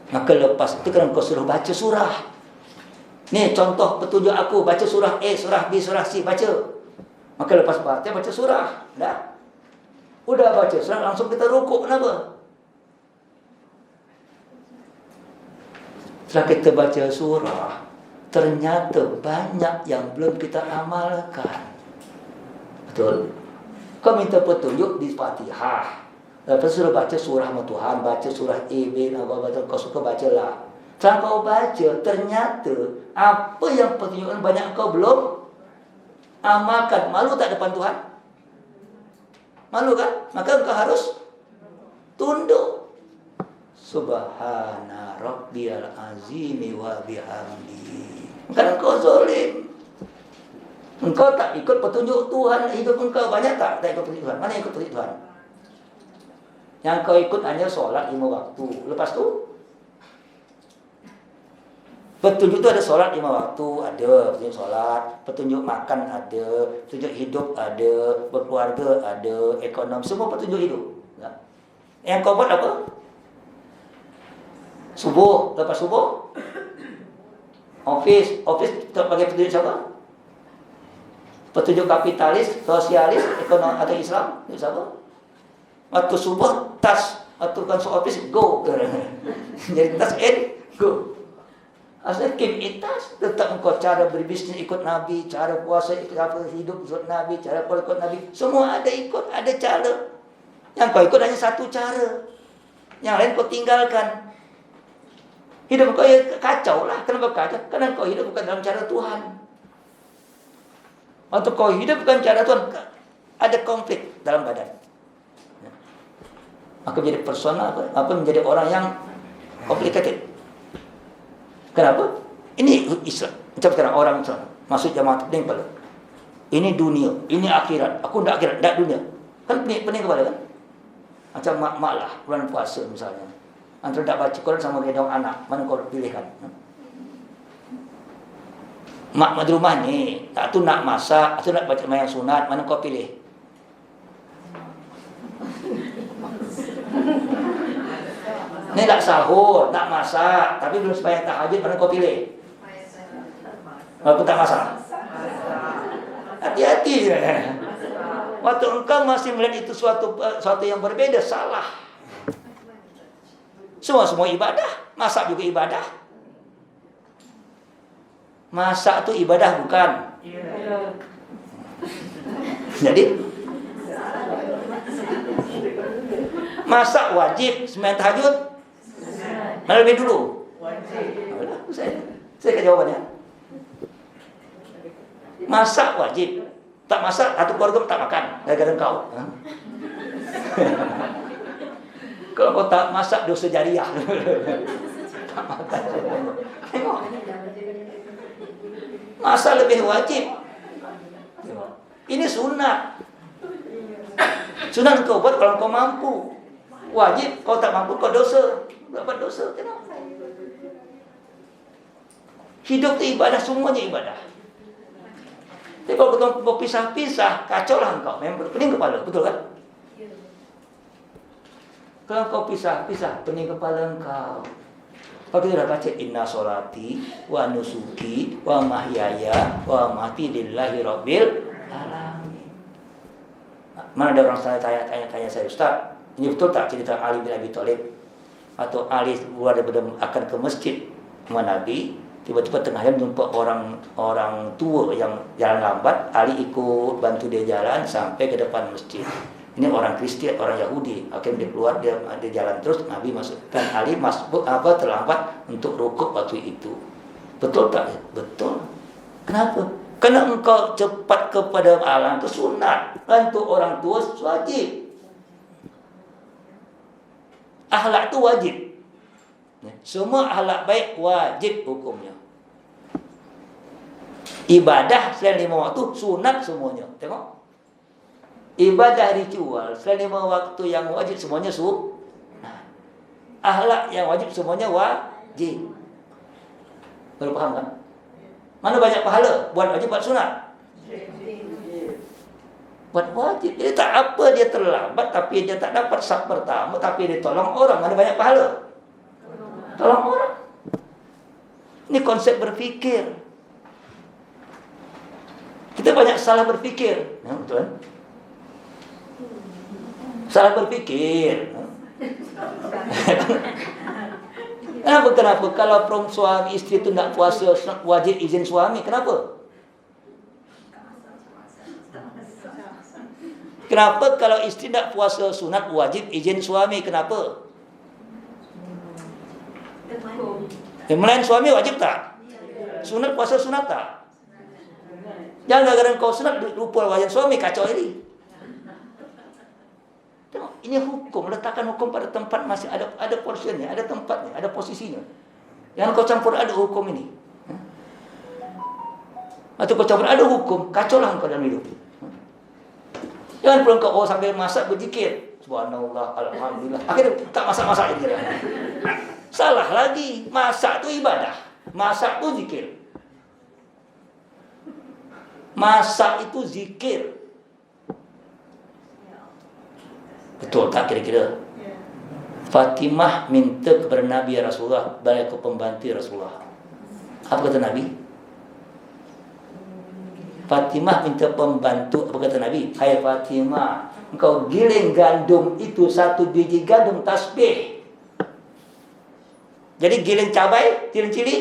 Maka lepas itu kan kau suruh baca surah. Nih contoh petunjuk aku, baca surah A, surah B, surah C, baca. Maka lepas Fatihah baca surah. Dah. Udah baca surah langsung kita rukuk. Kenapa? Setelah kita baca surah, ternyata banyak yang belum kita amalkan. Betul? Kau minta petunjuk di Fatihah. Lepas suruh baca surah sama Tuhan, baca surah A, B, kau suka bacalah. Setelah kau baca, ternyata apa yang petunjukkan banyak kau belum amalkan. Malu tak depan Tuhan? Malu kan? Maka engkau harus tunduk. Subhana rabbiyal azimi wa bihamdi. Kan engkau zalim. Engkau tak ikut petunjuk Tuhan. Hidup engkau banyak tak ikut petunjuk Tuhan? Mana ikut petunjuk Tuhan? Yang kau ikut hanya solat 5 waktu. Lepas tu petunjuk tu ada solat 5 waktu, ada petunjuk solat, petunjuk makan ada, petunjuk hidup ada, berkeluarga ada, ekonomi, semua petunjuk hidup. Yang kau buat apa? Subuh, lepas subuh office tak pakai petunjuk siapa? Petunjuk kapitalis, sosialis, ekonomi atau Islam? Itu siapa? Waktu subuh tas, waktu kan office go. Jadi tas go. Asalnya keep in touch. Tetap engkau cara berbisnes ikut Nabi, cara puasa ikut apa, hidup ikut Nabi, cara pola ikut Nabi. Semua ada ikut, ada cara. Yang kau ikut hanya satu cara. Yang lain kau tinggalkan. Hidup kau ya kacau lah. Kenapa kacau? Karena kau hidup bukan dalam cara Tuhan. Waktu kau hidup bukan cara Tuhan, ada konflik dalam badan. Maka menjadi personal apa menjadi orang yang complicated. Kenapa? Ini Islam. Macam sekarang orang Islam masuk jamaah pening kepala. Ini dunia, ini akhirat. Aku tak akhirat, tak dunia. Kan pening kepala kan? Macam mak-mak lah, bulan puasa misalnya. Antara tak baca Quran sama gendong anak, mana kau pilihkan? Mak di rumah ni, tak tu nak masak, atau nak baca mayang sunat, mana kau pilih? Ni nak sahur, nak masak, tapi belum sembahyang tahajud, mana kau pilih? Walaupun tak masak. Hati-hati. Waktu engkau masih melihat itu suatu yang berbeda, salah. Semua ibadah, masak juga ibadah. Masak itu ibadah bukan? Jadi masak wajib, sembahyang tahajud mana lebih dulu? Wajib. Saya ke jawabannya. Masak wajib. Tak masak, satu keluarga tak makan. Gara-gara kau. Kalau kau tak masak, dosa jariah. Tak makan. Tengok. Masak lebih wajib. Ini sunat. Sunat kau buat kalau kau mampu. Wajib, kau tak mampu, kau dosa. Berapa dosa? Tengok. Hidup itu ibadah, semuanya ibadah. Tapi kalau kau pisah-pisah, kacau lah engkau. Memang pening kepala, betul kan? Kalau kau pisah-pisah, pening kepala engkau. Kalau kita dah baca inna sholati wa nusuki wa mahyaya wa mati lillahi rabbil alamin. Mana ada orang tanya saya, Ustaz, ini betul tak cerita Ali bin Abi Thalib? Atau Ali akan ke masjid sama Nabi, tiba-tiba tengah jalan jumpa orang tua yang jalan lambat, Ali ikut bantu dia jalan sampai ke depan masjid. Ini orang Kristian, orang Yahudi. Akhirnya dia keluar, dia jalan terus, Nabi masuk. Dan Ali terlambat untuk rukuk waktu itu. Betul tak? Betul. Kenapa? Karena engkau cepat kepada Allah itu sunat. Bantu orang tua wajib. Akhlak itu wajib. Semua akhlak baik wajib hukumnya. Ibadah selain 5 waktu sunat semuanya. Tengok. Ibadah ritual selain 5 waktu yang wajib semuanya sunat. Akhlak yang wajib semuanya wajib. Baru faham kan? Mana banyak pahala? Buat wajib, buat sunat? Buat wajib. Jadi tak apa dia terlambat, tapi dia tak dapat saf pertama, tapi dia tolong orang. Mana banyak pahala? Tolong orang. Ini konsep berfikir. Kita banyak salah berfikir. Betul kan? Salah berfikir. Kenapa? Kalau suami istri itu tidak puasa wajib izin suami, kenapa? Kenapa kalau istri tidak puasa sunat wajib izin suami, kenapa? Melayan suami wajib tak? Sunat puasa sunat tak? Jangan gara-gara kau sunat lupa wajib suami, kacau ini. Tengok, ini hukum, letakkan hukum pada tempat masih ada porsinya, ada tempatnya, ada posisinya. Jangan kau campur ada hukum ini. Atau kau campur ada hukum, kacau lah kau dalam hidup. Jangan pulang kau sambil masak berzikir, subhanallah, alhamdulillah. Akhirnya tak masak-masak itu. Salah lagi, masak itu ibadah, masak itu zikir. Masak itu zikir. Betul tak kira-kira? Fatimah minta kepada Nabi Rasulullah, balik ke pembantu Rasulullah. Apa kata Nabi? Fatimah minta pembantu. Apa kata Nabi? Hai Fatimah, engkau giling gandum itu 1 biji gandum tasbih. Jadi giling cabai, giling cili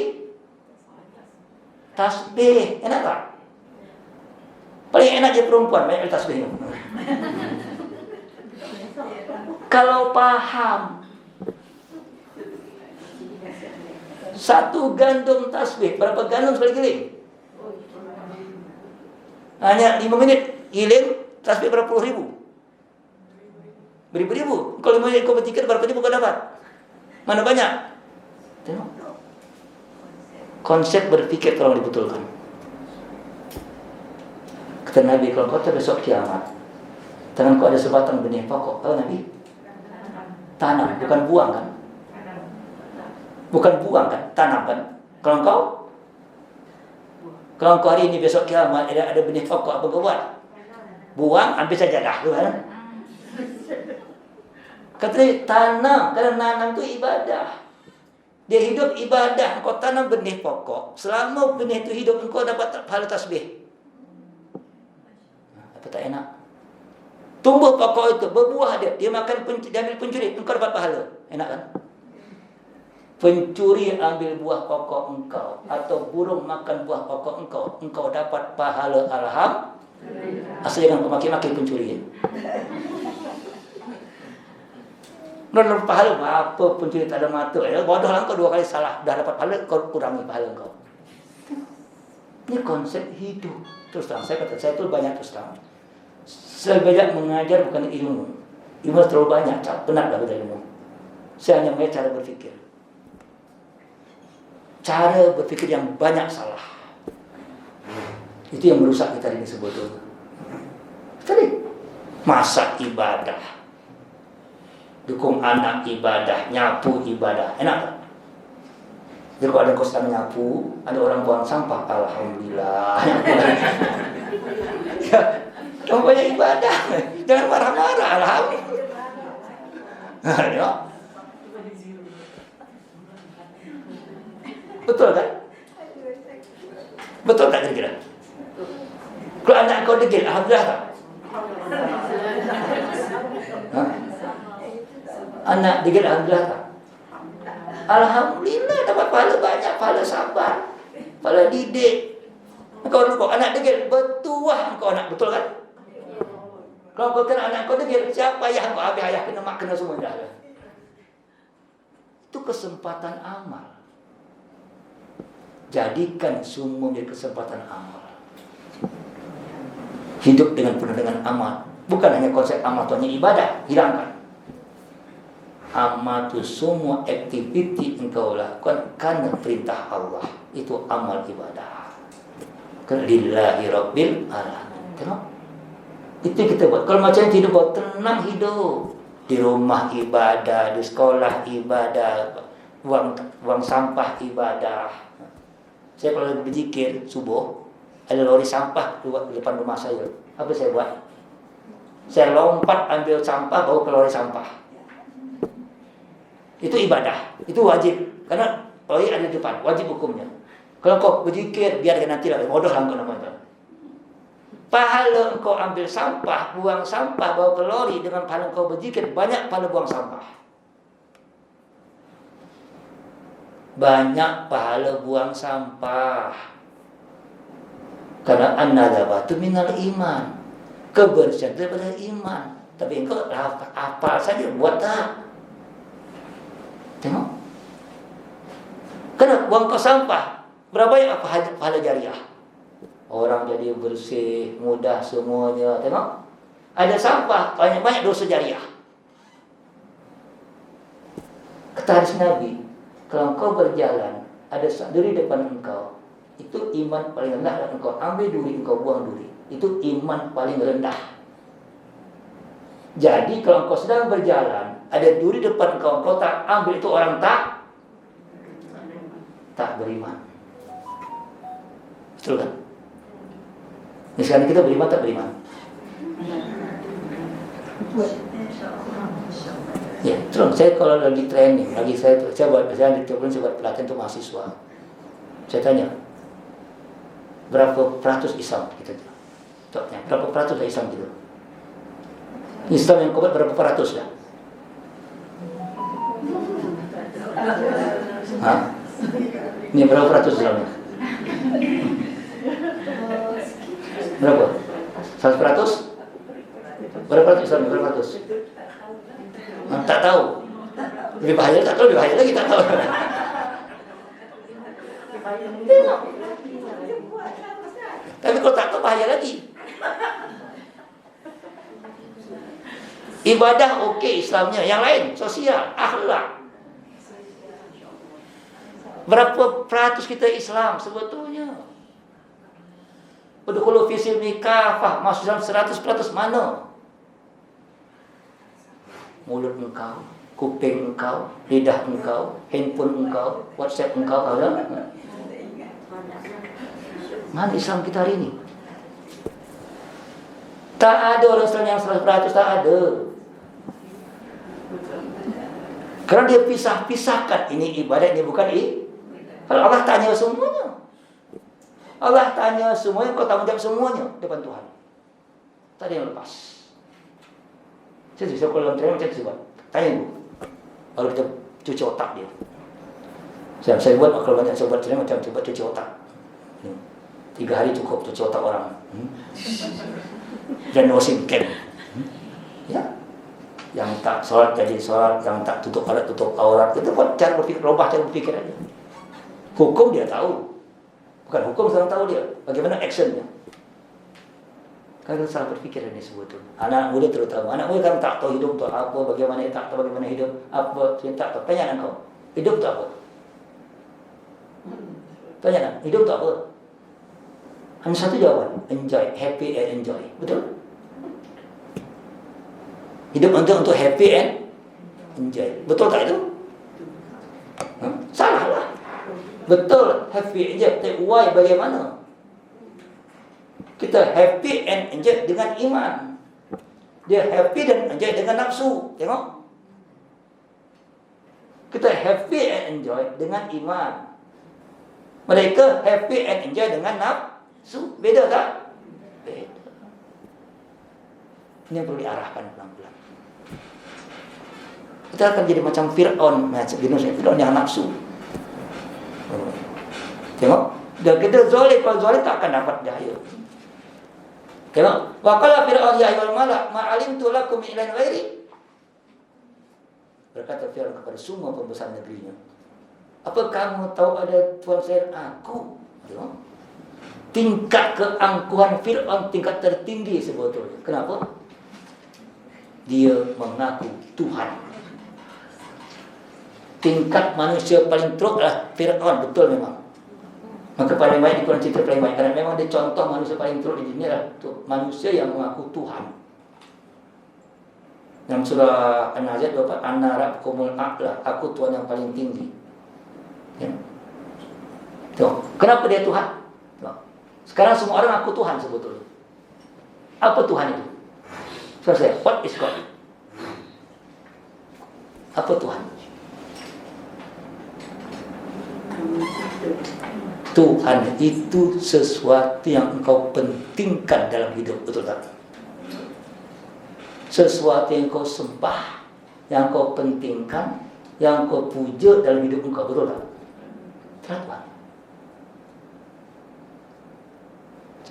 tasbih. Enak tak? Paling enak je perempuan, banyak tasbih. Kalau paham 1 gandum tasbih, berapa gandum sekali giling? Hanya 5 minit giling tasbih berapa puluh ribu? Beribu-ribu. Kalau 5 minit kau bertikir berapa ribu kau dapat? Mana banyak? Tengok. Konsep berpikir tolong dibetulkan. Kata Nabi, kalau kau besok kiamat, tangan kau ada sebatang benih pokok. Tahu Nabi? Tanam, bukan buang kan? Bukan buang kan? Tanam kan? Kalau kau hari ini besok kiamat ada benih pokok, apa kau buat? Buang, ambil saja dah. Kan? Kata dia, tanam. Karena nanam itu ibadah. Dia hidup ibadah. Kau tanam benih pokok. Selama benih itu hidup, engkau dapat pahala tasbih. Apa tak enak? Tumbuh pokok itu, berbuah dia makan, dia ambil pencuri, engkau dapat pahala. Enak kan? Pencuri ambil buah pokok engkau, atau burung makan buah pokok engkau dapat pahala. Alhamdulillah. Asal jangan kau maki-maki pencuri. Dapat pahala apa pencuri tak ada mata. Bodoh lah kau 2 kali salah, dah dapat pahala, kau kurangi pahala engkau. Ini konsep hidup. Terus terang, saya itu banyak terus terang. Saya banyak mengajar bukan ilmu. Ilmu terlalu banyak, penat dah belajar ilmu. Saya hanya mengajar cara berfikir. Cara berfikir yang banyak salah. Itu yang merusak kita ini sebetulnya. Tadi masak ibadah, dukung anak ibadah, nyapu ibadah, enak tak? Jadi kalau ada kos nyapu, ada orang buang sampah, alhamdulillah. Kamu banyak ibadah, jangan marah-marah, alhamdulillah. Betul kan? Betul tak kira-kira? Kalau anak kau degil, alhamdulillah tak? Anak degil, alhamdulillah tak? Alhamdulillah dapat pahala banyak, pahala sabar, pahala didik. Kau anak degil, bertuah kau anak, betul kan? Kalau kau kena anak kau degil, siapa ayah kau? Habis ayah kena mak kena semua dah. Itu kesempatan amal. Jadikan semua menjadi kesempatan amal. Hidup dengan penuh dengan amal. Bukan hanya konsep amal, itu hanya ibadah, hilangkan. amal itu semua aktiviti engkau lakukan karena perintah Allah. Itu amal ibadah. Lillahi Rabbil Alamin. Tengok. Itu yang kita buat. Kalau macam itu hidup, tenang hidup. Di rumah ibadah, di sekolah ibadah, buang sampah ibadah. Saya kalau lagi berzikir subuh, ada lori sampah keluar di depan rumah saya. Apa saya buat? Saya lompat ambil sampah, bawa ke lori sampah. Itu ibadah, itu wajib. Karena lori ada di depan, wajib hukumnya. Kalau kau berzikir, biar nanti lah, bodoh lah kau namanya. Pahala engkau ambil sampah, buang sampah, bawa ke lori, dengan pahala engkau berzikir, banyak pahala buang sampah. Banyak pahala buang sampah. Karena an-nadzafatu minal iman. Kebersihan daripada iman. Tapi engkau hafal saja, buat tak. Tengok. Karena buang kau sampah, berapa yang pahala jariah? Orang jadi bersih, mudah semuanya. Tengok. Ada sampah, banyak-banyak dosa jariah. Kata hadis Nabi, kalau engkau berjalan, ada duri depan engkau, itu iman paling rendah. Dan engkau ambil duri, engkau buang duri, itu iman paling rendah. Jadi kalau engkau sedang berjalan, ada duri depan engkau, engkau tak ambil, itu orang tak beriman. Betul kan? Misalnya kita beriman tak beriman? Ya, terus saya kalau lagi training, saya buat misalnya di Tiongkok, saya buat pelatihan untuk mahasiswa. Saya tanya, berapa peratus Islam kita? Berapa peratus Islam gitu? Islam yang kuat berapa peratus dah? Hah? Ini berapa peratus Islamnya? Berapa? 100%? Berapa peratus Islam? Berapa peratus? Tak tahu. Lebih bahaya, tak tahu, lebih bahaya lagi tak tahu. Tapi kalau tak tahu bahaya lagi. Ibadah okey Islamnya, yang lain sosial, akhlak. Berapa peratus kita Islam sebetulnya? Udkhulu fi silmi kafah, masuk dalam 100% mana? Mulut engkau, kuping engkau, lidah engkau, handphone engkau, WhatsApp engkau, ada? Mana Islam kita hari ini? Tak ada orang Islam yang 100%, tak ada. Karena dia pisahkan, ini ibadat, ini bukan Kalau Allah tanya semuanya, Allah tanya semuanya, kau tanggung jawab semuanya depan Tuhan. Tak ada yang lepas. Saya kalau dalam training macam tu buat. Tanya dulu, baru kita cuci otak dia. Saya buat, kalau banyak saya buat training macam tu, buat cuci otak. 3 hari cukup cuci otak orang. Dan nosim camp. Ya, yang tak solat jadi solat, yang tak tutup aurat. Kita buat cara berfikir, robah cara berfikir aja. Hukum dia tahu, bukan hukum sedang tahu dia. Bagaimana actionnya? Kalau salah berfikir ini sebetulnya. Anak muda terutama, anak muda kan tak tahu hidup tu apa, bagaimana tak tahu bagaimana hidup apa, dia tak tahu. Tanya anak kau, hidup tu apa? Tanya anak, hidup tu apa? Hanya satu jawaban, enjoy, happy and enjoy. Betul? Hidup untuk happy and enjoy. Betul tak itu? Salah lah. Betul, happy and enjoy. Tapi why, bagaimana? Kita happy and enjoy dengan iman. Dia happy dan enjoy dengan nafsu. Tengok. Kita happy and enjoy dengan iman. Mereka happy and enjoy dengan nafsu. Beda tak? Beda. Ini yang perlu diarahkan pelan-pelan. Kita akan jadi macam Fir'aun. Fir'aun yang nafsu. Tengok. Dan kita zalim, kalau zalim tak akan dapat daya. Tengok. Wa qala Fir'aun ya ayyuhal malak ma alimtu lakum min ilahin ghairi. Berkata Fir'aun kepada semua pembesar negerinya, apa kamu tahu ada Tuhan selain aku? Tengok. Tingkat keangkuhan Fir'aun tingkat tertinggi sebetulnya. Kenapa? Dia mengaku Tuhan. tingkat manusia paling teruk adalah Fir'aun, betul memang. Maka paling baik di Quran cerita paling baik, karena memang dia contoh manusia paling teruk di dunia adalah manusia yang mengaku Tuhan. Dalam surah An-Nazi'at 24, Ana rabbukumul a'la, aku Tuhan yang paling tinggi. Ya. Tuh, kenapa dia Tuhan? Tuh. Sekarang semua orang aku Tuhan sebetulnya. Apa Tuhan itu? Selesai. What is God? Apa Tuhan? Tuhan itu sesuatu yang engkau pentingkan dalam hidup, betul tak? Sesuatu yang kau sembah, yang kau pentingkan, yang kau puja dalam hidup engkau, betul tak? Tuhan.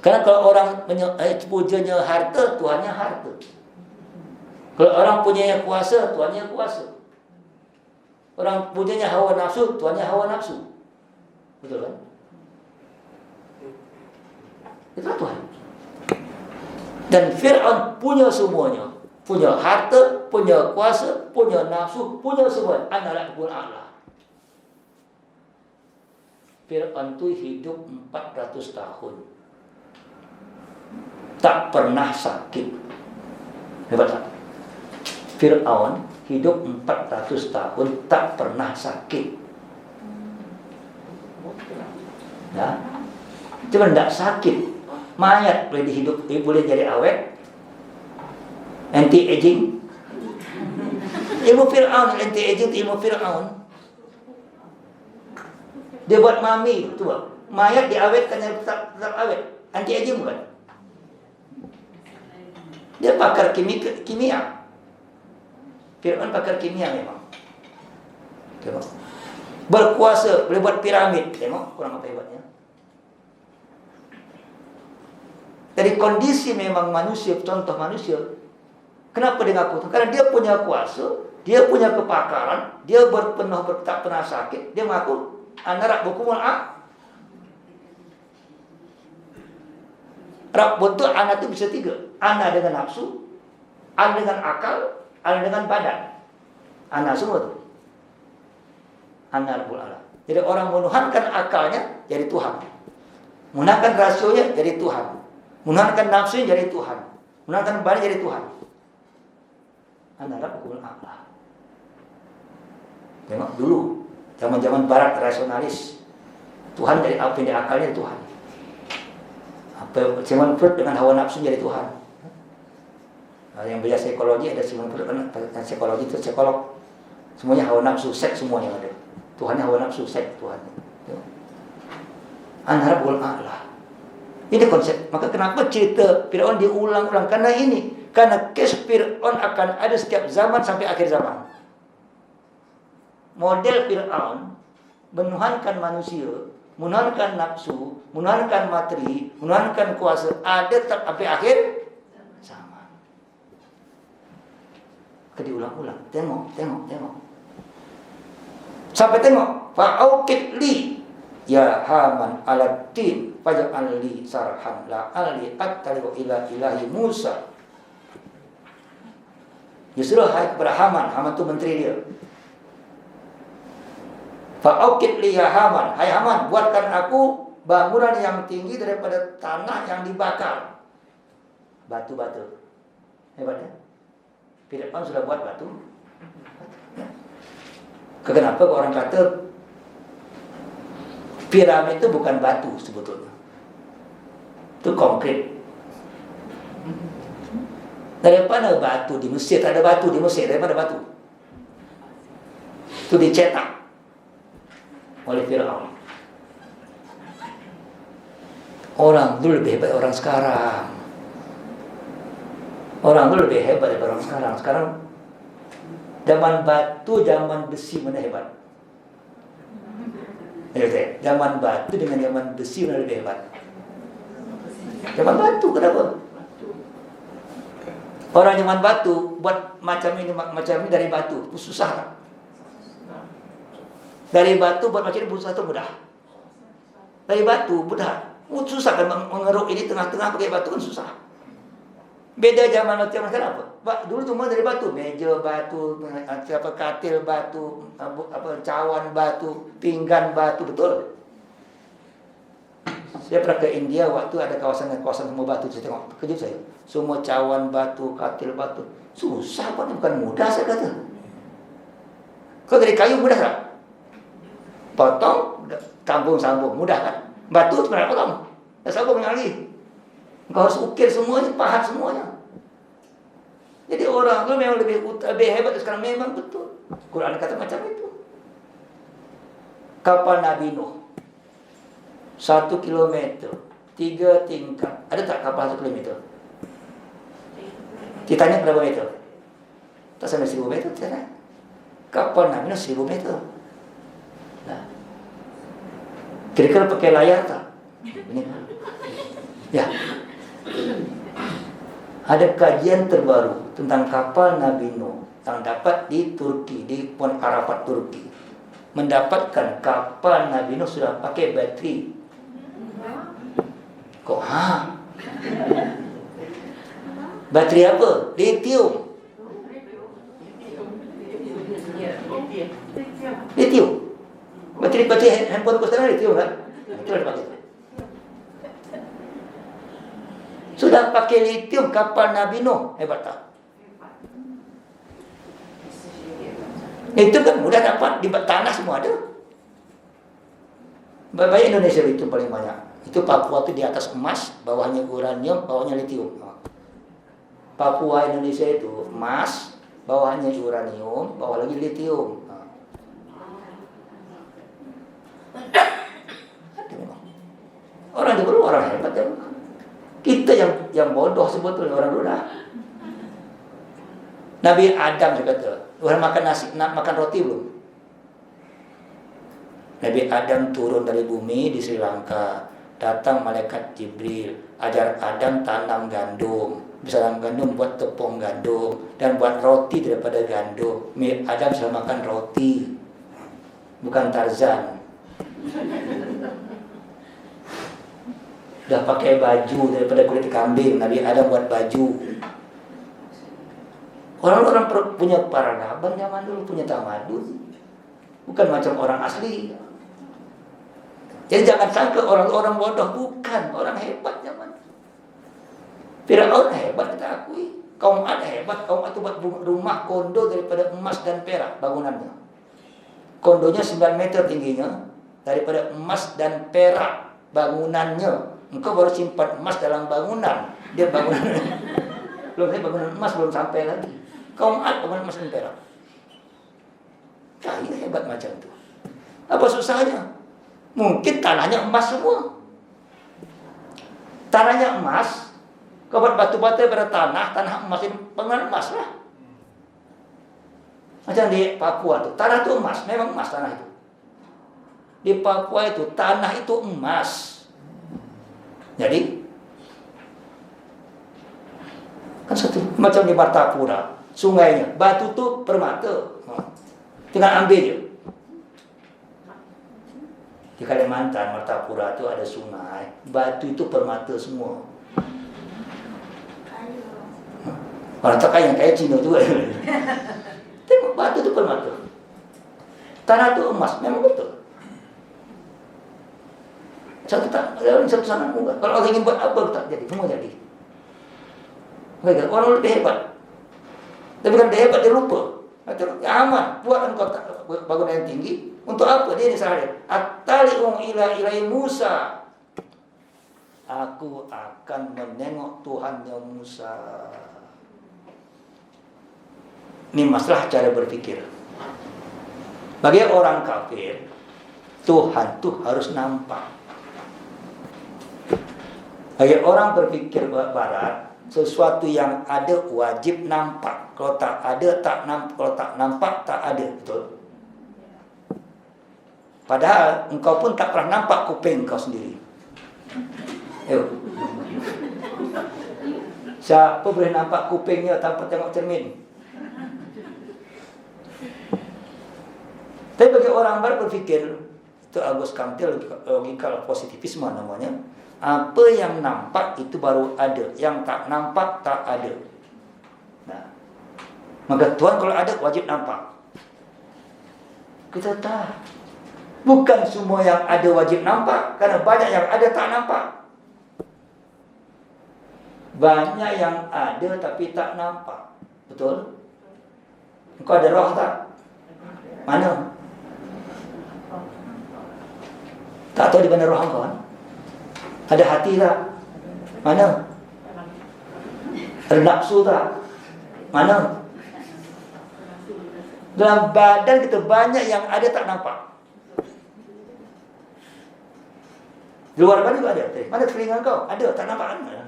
Karena kalau orang pujanya harta, Tuhannya harta. Kalau orang punya kuasa, Tuhannya kuasa. Orang pujanya hawa nafsu, Tuhannya hawa nafsu. Betul kan? Itulah Tuhan. Dan Fir'aun punya semuanya. Punya harta, punya kuasa, punya nafsu, punya semua. Ana rabbul a'la. Fir'aun itu hidup 400 tahun. Tak pernah sakit. Hebat tak? Fir'aun hidup 400 tahun tak pernah sakit. Ya. Cuma tidak sakit. Mayat boleh dihidup, boleh jadi awet. Anti-aging. Ilmu Fir'aun, anti-aging itu ilmu Fir'aun. Dia buat mami, coba. Mayat diawetkan yang tetap awet. Anti-aging bukan? Dia pakar kimia. Fir'aun pakar kimia memang. Tengok. Berkuasa, boleh buat piramid. Tengok, kurang apa hebatnya. Dari kondisi memang manusia, contoh manusia. Kenapa dia ngaku? Karena dia punya kuasa, dia punya kepakaran, dia tak pernah sakit. Dia mengaku ana rabbukumul a'la. Rabb itu ana itu bisa 3. Ana dengan nafsu, ana dengan akal, ana dengan badan. Ana semua itu. Ana rabbul a'la. Jadi orang menuhankan akalnya jadi Tuhan. Menuhankan rasionya jadi Tuhan. Menuhankan nafsunya jadi Tuhan. Menuhankan badan jadi Tuhan. Ana rabbul a'la. Tengok dulu zaman-zaman barat rasionalis. Tuhan dari apa yang di akalnya Tuhan. Apa Sigmund Freud dengan hawa nafsu jadi Tuhan. Yang belajar psikologi ada Sigmund Freud kan psikologi itu psikolog. Semuanya hawa nafsu, seks semuanya ada. Tuhannya hawa nafsu, seks Tuhan. Ana rabbul a'la. Ini konsep. Maka kenapa cerita Fir'aun diulang-ulang? Karena ini. Karena kes Fir'aun akan ada setiap zaman sampai akhir zaman. Model Fir'aun menuhankan manusia, menuhankan nafsu, menuhankan materi, menuhankan kuasa, ada sampai akhir zaman. Diulang-ulang. Tengok. Sampai tengok. Fa'aukid li ya Haman aladdin faj'al li sarhan la'alli attali'u ila ilahi Musa. Disuruh kepada Haman itu menteri dia. Fa'aukid li ya Haman, hai Haman, buatkan aku bangunan yang tinggi daripada tanah yang dibakar. Batu-batu. Hebatnya. Fir'aun sudah buat batu. Kenapa orang kata piramid itu bukan batu sebetulnya. Itu konkret. Daripada batu di Mesir, ada batu di Mesir, daripada batu. Itu dicetak oleh Fir'aun. Orang dulu lebih hebat orang sekarang. Orang dulu lebih hebat daripada orang sekarang. Sekarang zaman batu, zaman besi mana hebat? Zaman batu dengan zaman besi mana lebih hebat? Zaman batu, kenapa? Orang zaman batu buat macam ini dari batu, susah tak? Dari batu buat macam ini susah atau mudah? Dari batu mudah. Susah kan mengeruk ini tengah-tengah pakai batu kan susah. Beda zaman waktu sekarang apa? Dulu semua dari batu, meja batu, katil batu, cawan batu, pinggan batu, betul. Saya pernah ke India waktu ada kawasan semua batu, saya tengok, kejut saya. Semua cawan batu, katil batu. Susah Pak, bukan mudah saya kata. Kalau dari kayu mudah tak? Potong, sambung, mudah kan? Batu sebenarnya potong, sambung lagi. Engkau harus ukir semuanya, pahat semuanya. Jadi orang itu memang lebih hebat sekarang, memang betul. Quran kata macam itu. Kapal Nabi Nuh 1 kilometer 3 tingkat. Ada tak kapal 1 kilometer? Titanic berapa meter? Tak sampai 1000 meter Titanic. Kapal Nabi Nuh 1000 meter. Nah, kira-kira pakai layar tak? Ini kan? Ya. Ada kajian terbaru tentang kapal Nabi Nuh yang dapat di Turki, di Pont Arafat Turki. Mendapatkan kapal Nabi Nuh sudah pakai bateri. Kok bateri apa? Lithium. Lithium. Bateri handphone sekarang lithium kan? Itu ada pakai. Sudah pakai lithium kapal Nabi Nuh, hebat tak? Itu kan mudah dapat di tanah semua ada. Banyak Indonesia itu paling banyak. Itu Papua itu di atas emas, bawahnya uranium, bawahnya lithium. Papua Indonesia itu emas, bawahnya uranium, bawah lagi lithium. Orang di luar orang hebat ya. Kita yang bodoh sebetulnya orang luar. Nabi Adam juga kata, orang makan nasi, makan roti belum? Nabi Adam turun dari bumi di Sri Lanka, datang malaikat Jibril, ajar Adam tanam gandum, bisa tanam gandum buat tepung gandum dan buat roti daripada gandum. Adam sudah makan roti, bukan Tarzan. Sudah pakai baju daripada kulit kambing, Nabi Adam buat baju. Orang-orang punya peradaban zaman dulu, punya tamadun, bukan macam orang asli. Jadi jangan sangka orang-orang bodoh, bukan orang hebat zaman. Firaun hebat kita akui, kaum Ad hebat, kaum Ad itu buat rumah kondo daripada emas dan perak bangunannya. Kondonya 9 meter tingginya, daripada emas dan perak bangunannya. Engkau baru simpan emas dalam bangunan, dia bangunan bangunan emas belum sampai lagi. Kaum Ad bangunan emas dan perak. Kaya hebat macam itu. Apa susahnya? Mungkin tanahnya emas semua. Tanahnya emas, kau buat batu-batu pada tanah emas ini bangunan emas lah. Macam di Papua tuh, tanah itu emas, memang emas tanah itu. Di Papua itu tanah itu emas. Jadi kan satu macam di Martapura, sungainya batu tuh permata, tinggal ambil je. Di Kalimantan Martapura itu ada sungai, batu itu permata semua. Orang tak kaya yang kayak Cina tu kan. Tengok batu itu permata, tanah itu emas, memang betul. Satu sangat mudah. Kalau orang ingin buat apa tak jadi, semua jadi. Orang lebih hebat. Tapi kan dia hebat dia lupa. Ya aman, buat engkau bangunan yang tinggi. Untuk apa dia disahari? At-tali'u ilai Musa. Aku akan menengok Tuhannya Musa. Ini masalah cara berpikir. Bagi orang kafir, Tuhan tuh harus nampak. Bagi orang berpikir barat, sesuatu yang ada wajib nampak. Kalau tak ada tak nampak, kalau tak nampak tak ada, betul? Padahal engkau pun tak pernah nampak kuping kau sendiri. Siapa boleh nampak kupingnya tanpa tengok cermin? Tapi bagi orang barat berpikir, Itu Agus Kamtil, logikal positivisme namanya. Apa yang nampak itu baru ada, yang tak nampak tak ada. Nah, maka Tuhan kalau ada wajib nampak. Kita tahu bukan semua yang ada wajib nampak, karena banyak yang ada tak nampak. Banyak yang ada tapi tak nampak. Betul? Engkau ada roh tak? Mana? Tak tahu di mana roh engkau kan? Ada hati tak? Mana? Ada nafsu tak? Mana? Dalam badan kita banyak yang ada tak nampak. Di luar badan juga ada. Mana telinga kau? Ada tak nampak kan?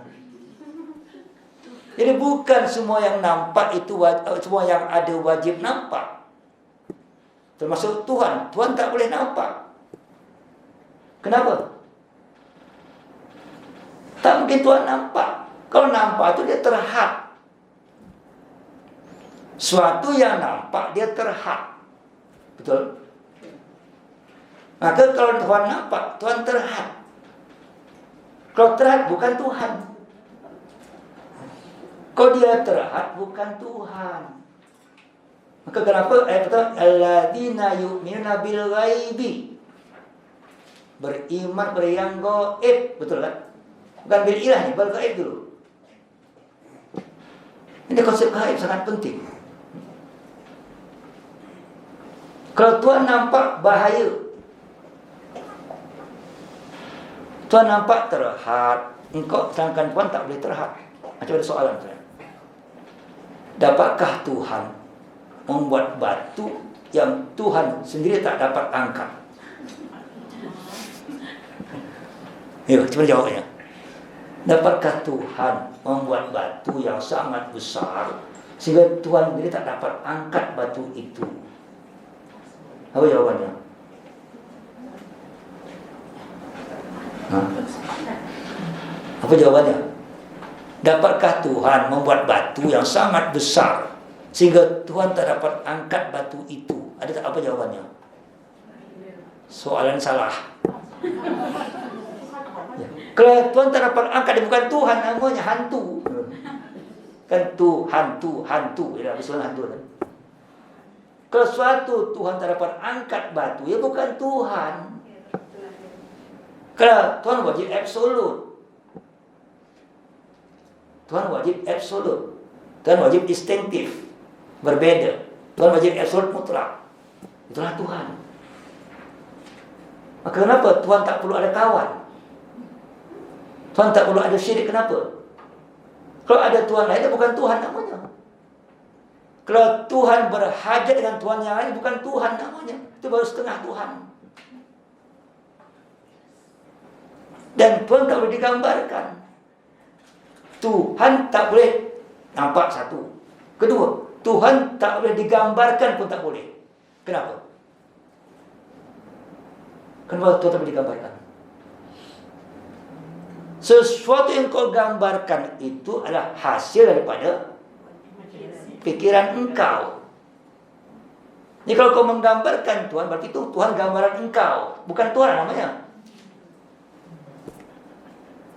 Jadi bukan semua yang nampak itu semua yang ada wajib nampak. Termasuk Tuhan. Tuhan tak boleh nampak. Kenapa? Tak mungkin Tuhan nampak. Kalau nampak itu dia terhad. Suatu yang nampak dia terhad. Betul? Maka kalau Tuhan nampak, Tuhan terhad. Kalau terhad bukan Tuhan. Kalau dia terhad bukan Tuhan. Maka kenapa ayat kata alladzina yu'minuna bil ghaibi, beriman pada yang gaib, betul kan? Bukan bil ilah ni, bil gaib dulu. Ini konsep gaib sangat penting. Kalau Tuhan nampak bahaya, Tuhan nampak terhad, engkau sedangkan Tuhan tak boleh terhad. Macam ada soalan saya. Dapatkah Tuhan membuat batu yang Tuhan sendiri tak dapat angkat? Ya, cuba jawabnya. Dapatkah Tuhan membuat batu yang sangat besar sehingga Tuhan sendiri tak dapat angkat batu itu? Apa jawabannya? Apa jawabannya? Dapatkah Tuhan membuat batu yang sangat besar sehingga Tuhan tak dapat angkat batu itu? Ada tak apa jawabannya? Soalan salah. Ya. Kalau Tuhan tak dapat angkat, dia bukan Tuhan, namanya hantu. Kan hantu. Ya, misalnya hantu kan. Kalau suatu Tuhan tak dapat angkat batu, ya bukan Tuhan. Kalau Tuhan wajib absolut. Tuhan wajib absolut. Tuhan wajib distinktif, berbeda. Tuhan wajib absolut mutlak. Itulah Tuhan. Maka kenapa Tuhan tak perlu ada kawan? Tuhan tak perlu ada syirik, kenapa? Kalau ada Tuhan lain, itu bukan Tuhan namanya. Kalau Tuhan berhajat dengan Tuhan yang lain, bukan Tuhan namanya. Itu baru setengah Tuhan. Dan Tuhan tak boleh digambarkan. Tuhan tak boleh nampak, satu. Kedua, Tuhan tak boleh digambarkan pun tak boleh. Kenapa? Kenapa Tuhan tak boleh digambarkan? Sesuatu yang kau gambarkan itu adalah hasil daripada pikiran engkau. Jadi kalau kau menggambarkan Tuhan, berarti itu Tuhan gambaran engkau, bukan Tuhan namanya.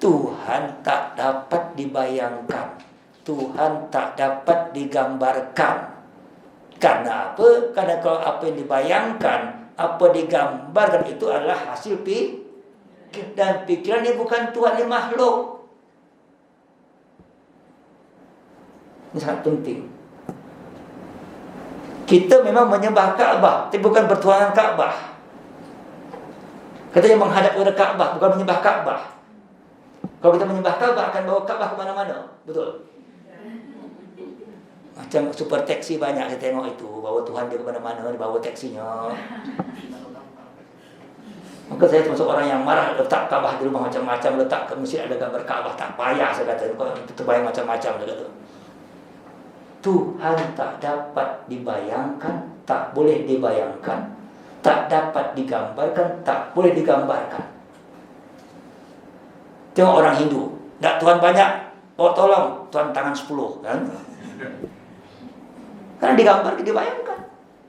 Tuhan tak dapat dibayangkan, Tuhan tak dapat digambarkan. Karena apa? Karena kalau apa yang dibayangkan, apa digambarkan itu adalah hasil pikiran. Dan pikiran ini bukan Tuhan, ini makhluk. Ini sangat penting. Kita memang menyembah Kaabah, tapi bukan bertuanan Kaabah. Katanya menghadap kepada Kaabah, bukan menyembah Kaabah. Kalau kita menyembah Kaabah, akan bawa Kaabah ke mana-mana. Betul? Macam super taksi banyak saya tengok itu, bawa Tuhan dia ke mana-mana, dibawa taksinya. Maka saya termasuk orang yang marah, letak Kaabah di rumah macam-macam, letak ke masjid ada gambar Kaabah, tak payah saya kata. Kau terbayang macam-macam saya kata. Tuhan tak dapat dibayangkan, tak boleh dibayangkan, tak dapat digambarkan, tak boleh digambarkan. Tengok orang Hindu, tak Tuhan banyak, oh tolong, Tuhan tangan 10 kan? Karena digambar, dibayangkan.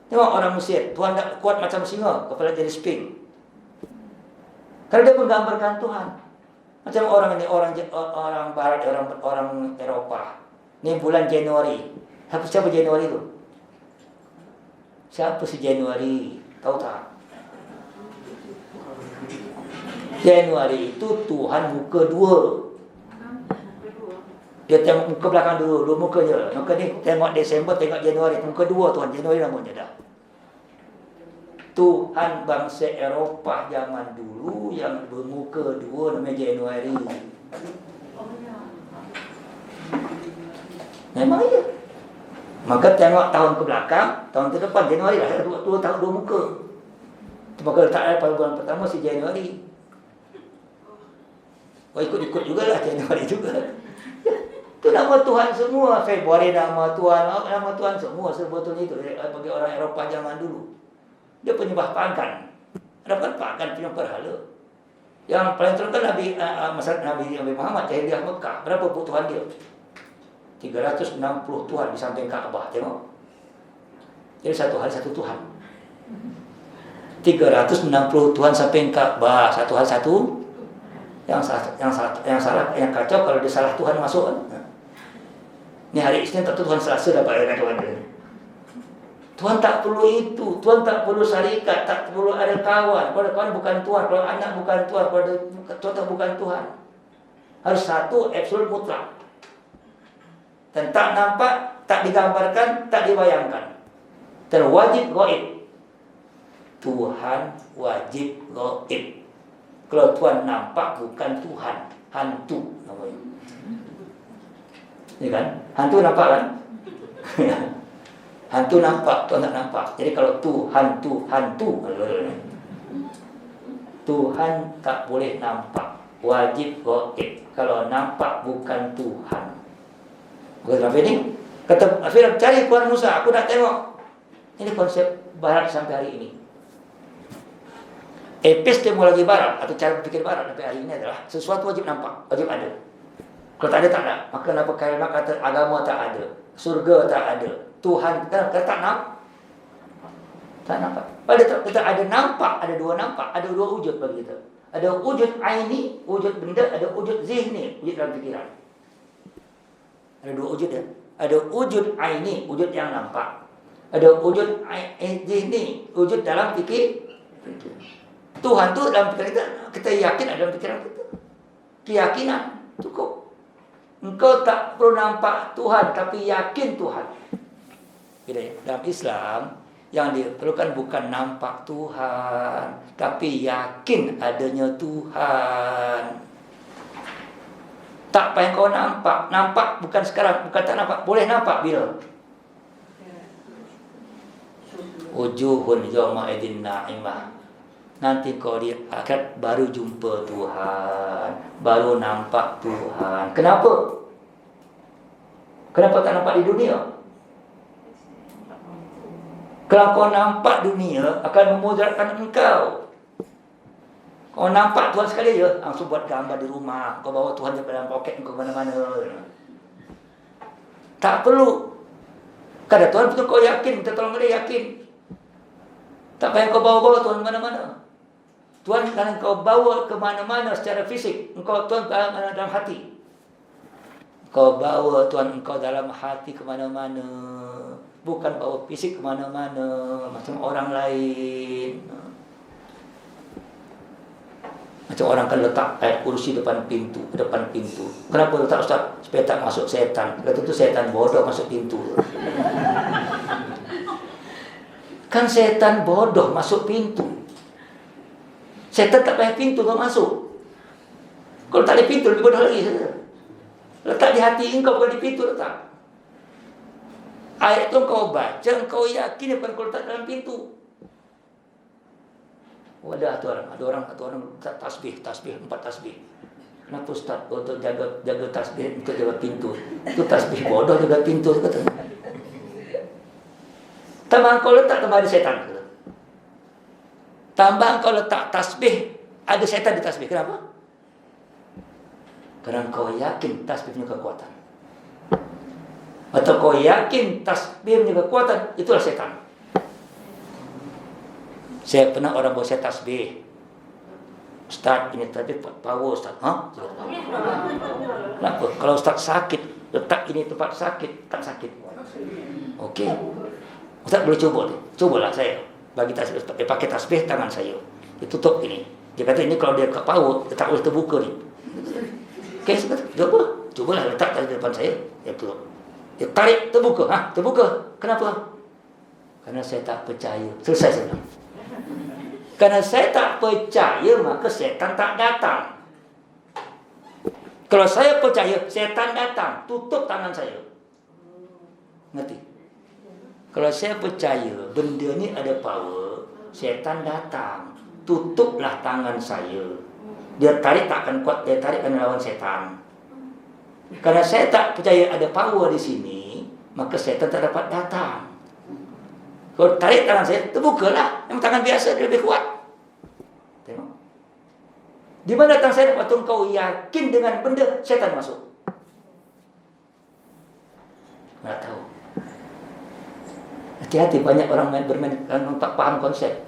Tengok orang Mesir, Tuhan tak kuat macam singa, kepala jadi sphinx. Karena dia menggambarkan Tuhan. Macam orang ini, orang Barat, orang Eropa. Ini bulan Januari. Siapa Januari itu? Siapa si Januari? Tahu tak? Januari itu Tuhan muka dua. Dia tengok muka belakang dua muka je. Maka ni tengok Desember, tengok Januari, muka dua Tuhan. Januari namanya dah. Tuhan bangsa Eropah zaman dulu yang bermuka dua namanya Januari. Memang iya. Maka tengok tahun ke belakang, tahun ke depan Januari lah, dua tahun dua muka. Maka letaklah pada bulan pertama si Januari. Oh, ikut-ikut jugalah Januari juga. Itu nama Tuhan semua. Februari nama Tuhan semua sebetulnya itu bagi orang Eropah zaman dulu. Dia penyembah pagan. Ada pagan punya berhala. Yang paling terkenal Nabi Muhammad jahiliah Mekah. Berapa Tuhan dia? 360 Tuhan di samping Ka'bah. Tengok. Jadi satu hari satu Tuhan. 360 Tuhan samping Ka'bah. Satu hari satu. Yang kacau kalau dia salah Tuhan masuk kan. Ini hari Isnin tentu Tuhan Selasa dapat ada Tuhan dia. Tuhan tak perlu itu. Tuhan tak perlu syarikat, tak perlu ada kawan. Kalau kawan bukan Tuhan, kalau anak bukan Tuhan, kalau Tuhan bukan Tuhan. Harus satu absolut mutlak. Dan tak nampak, tak digambarkan, tak dibayangkan. Dan wajib gaib. Tuhan wajib gaib. Kalau Tuhan nampak bukan Tuhan, hantu namanya. Ya kan? Hantu nampak kan? Hantu nampak, Tuhan tak nampak. Jadi kalau Tuhan tak boleh nampak. Wajib gaib. Kalau nampak bukan Tuhan. Kata Nabi ini, kata Fir'aun, cari Tuhan Musa, aku nak tengok. Ini konsep Barat sampai hari ini. Epistemologi Barat atau cara berfikir Barat sampai hari ini adalah sesuatu wajib nampak, wajib ada. Kalau tak ada, tak ada. Maka kenapa kalimat kata agama tak ada, surga tak ada, Tuhan tak nampak. Tak nampak. Pada kita ada nampak, ada dua nampak, ada dua wujud bagi kita. Ada wujud aini, wujud benda, ada wujud zihni, wujud dalam fikiran. Ada dua wujud ya. Ada wujud aini, wujud yang nampak. Ada wujud zihni, wujud dalam fikir. Tuhan tu dalam pikiran kita yakin ada dalam pikiran kita. Keyakinan cukup. Engkau tak perlu nampak Tuhan, tapi yakin Tuhan. Beda ya? Dalam Islam yang diperlukan bukan nampak Tuhan, tapi yakin adanya Tuhan. Tak payah kau nampak. Nampak bukan sekarang, bukan tak nampak. Boleh nampak bila? Wujuhun yawma idin na'imah. Nanti kau di akhirat baru jumpa Tuhan, baru nampak Tuhan. Kenapa? Kenapa tak nampak di dunia? Kalau kau nampak dunia akan memudaratkan engkau. Kau nampak Tuhan sekali je, langsung buat gambar di rumah. Kau bawa Tuhan dalam poket kau mana-mana. Tak perlu. Kadang Tuhan betul kau yakin, minta tolong dia yakin. Tak payah kau bawa-bawa Tuhan mana-mana. Tuhan akan kau bawa ke mana-mana secara fisik. Engkau Tuhan dalam hati. Kau bawa Tuhan engkau dalam hati ke mana-mana. Bukan bawa fisik ke mana-mana macam orang lain. Macam orang kan letak ayat kursi depan pintu. Kenapa letak Ustaz? Supaya tak masuk setan. Kata tu setan bodoh masuk pintu. Kan setan bodoh masuk pintu. Setan tak payah pintu kau masuk. Kalau tak ada pintu lebih bodoh lagi. Letak di hati engkau, bukan di pintu letak. Ayat itu kau baca, kau yakin bukan kau letak dalam pintu. Ada orang tasbih 4 tasbih. Kenapa Ustaz? Untuk jaga tasbih, untuk jaga pintu. Itu tasbih bodoh jaga pintu kata. Tambah kau letak tambah ada setan. Tambah kau letak tasbih, ada setan di tasbih. Kenapa? Kerana kau yakin tasbih punya kekuatan. Atau kau yakin tasbih punya kekuatan, itulah setan. Saya pernah orang bawa saya tasbih. Ustaz, ini tapi power Ustaz. Ha? Kenapa? Kalau Ustaz sakit, letak ini tempat sakit, tak sakit. Okey. Ustaz boleh cuba tu. Cubalah saya. Bagi tasbih, pakai tasbih tangan saya. Dia tutup ini. Dia kata ini kalau dia power, dia tak boleh terbuka ni. Okey, saya kata, cuba. Cubalah letak di depan saya. Dia tutup. Dia tarik, terbuka. Ha, terbuka. Kenapa? Karena saya tak percaya. Selesai saya bilang. Karena saya tak percaya, maka setan tak datang. Kalau saya percaya, setan datang. Tutup tangan saya. Ngerti? Kalau saya percaya benda ni ada power, setan datang. Tutuplah tangan saya. Dia tarik tak akan kuat, dia tarik akan lawan setan. Karena saya tak percaya ada power di sini, maka setan tak dapat datang. Kalau tarik tangan saya, terbukalah. Yang tangan biasa dia lebih kuat. Tengok. Di mana tangan saya, waktu kau yakin dengan benda, setan masuk. Tak tahu. Hati-hati, banyak orang bermain tak faham konsep.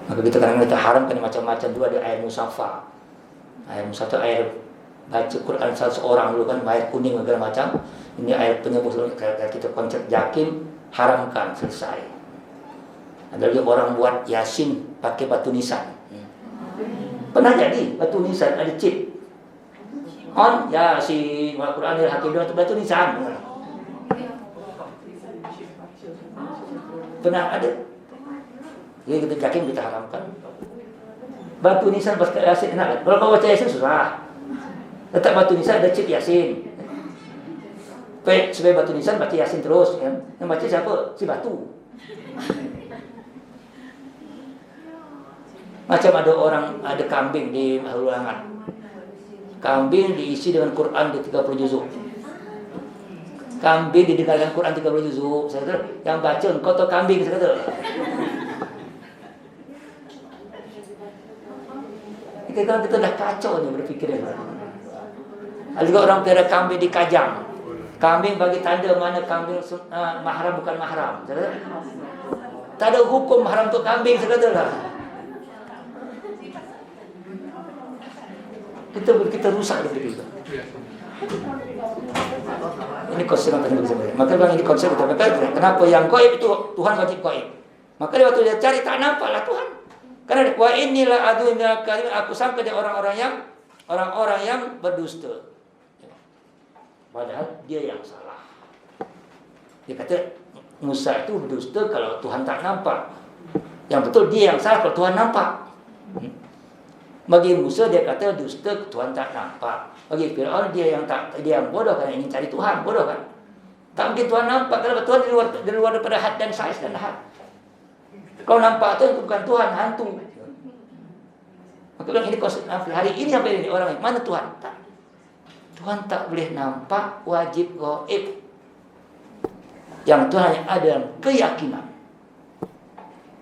Maka kita kadang-kadang kita haramkan macam-macam. Dulu ada air musafah. Air musafah, air baca Quran seorang dulu kan, air kuning segala macam. Ini air penyembuh. Kita konsep yakin, haramkan, selesai. Ada lagi orang buat yasin pakai batu nisan. Pernah jadi batu nisan ada chip. On yasin Al-Quran al-Hakim itu batu nisan. Pernah ada. Jadi kita yakin, kita haramkan. Batu nisan pakai yasin enak. Kalau kau baca yasin susah. Letak batu nisan ada chip yasin. Supaya batu nisan baca yasin terus kan. Yang baca siapa? Si batu. Macam ada orang, ada kambing di Halulangan. Kambing diisi dengan Quran di 30 juzuk. Kambing didengarkan Quran 30 juzuk. Saya kata, yang baca engkau atau kambing? Saya kata. Kita dah kacau ni berfikirnya. Ada juga orang pelihara kambing di kajang. Kambing bagi tanda mana kambing mahram bukan mahram. Saya kata, tak ada hukum mahram untuk kambing. Saya kata lah. Kita rusak diri kita. Ini konsep yang penting bersama. Maka bang ini konsep kita. Maka kenapa yang gaib itu Tuhan wajib gaib. Maka dia waktu dia cari tak nampaklah Tuhan. Karena wa inilah adunya kalim, aku sangka dia orang-orang yang berdusta. Padahal dia yang salah. Dia kata Musa itu berdusta kalau Tuhan tak nampak. Yang betul dia yang salah kalau Tuhan nampak. Bagi Musa dia kata dusta, Tuhan tak nampak. Bagi Firaun dia yang bodoh kerana ingin cari Tuhan, bodoh kan? Tak mungkin Tuhan nampak kerana Tuhan di luar daripada had dan saiz dan had. Kalau nampak tu bukan Tuhan, hantu. Maka bilang ini konsep hari ini apa ini orang mana Tuhan? Tak. Tuhan tak boleh nampak, wajib gaib. Yang Tuhan hanya ada dalam keyakinan.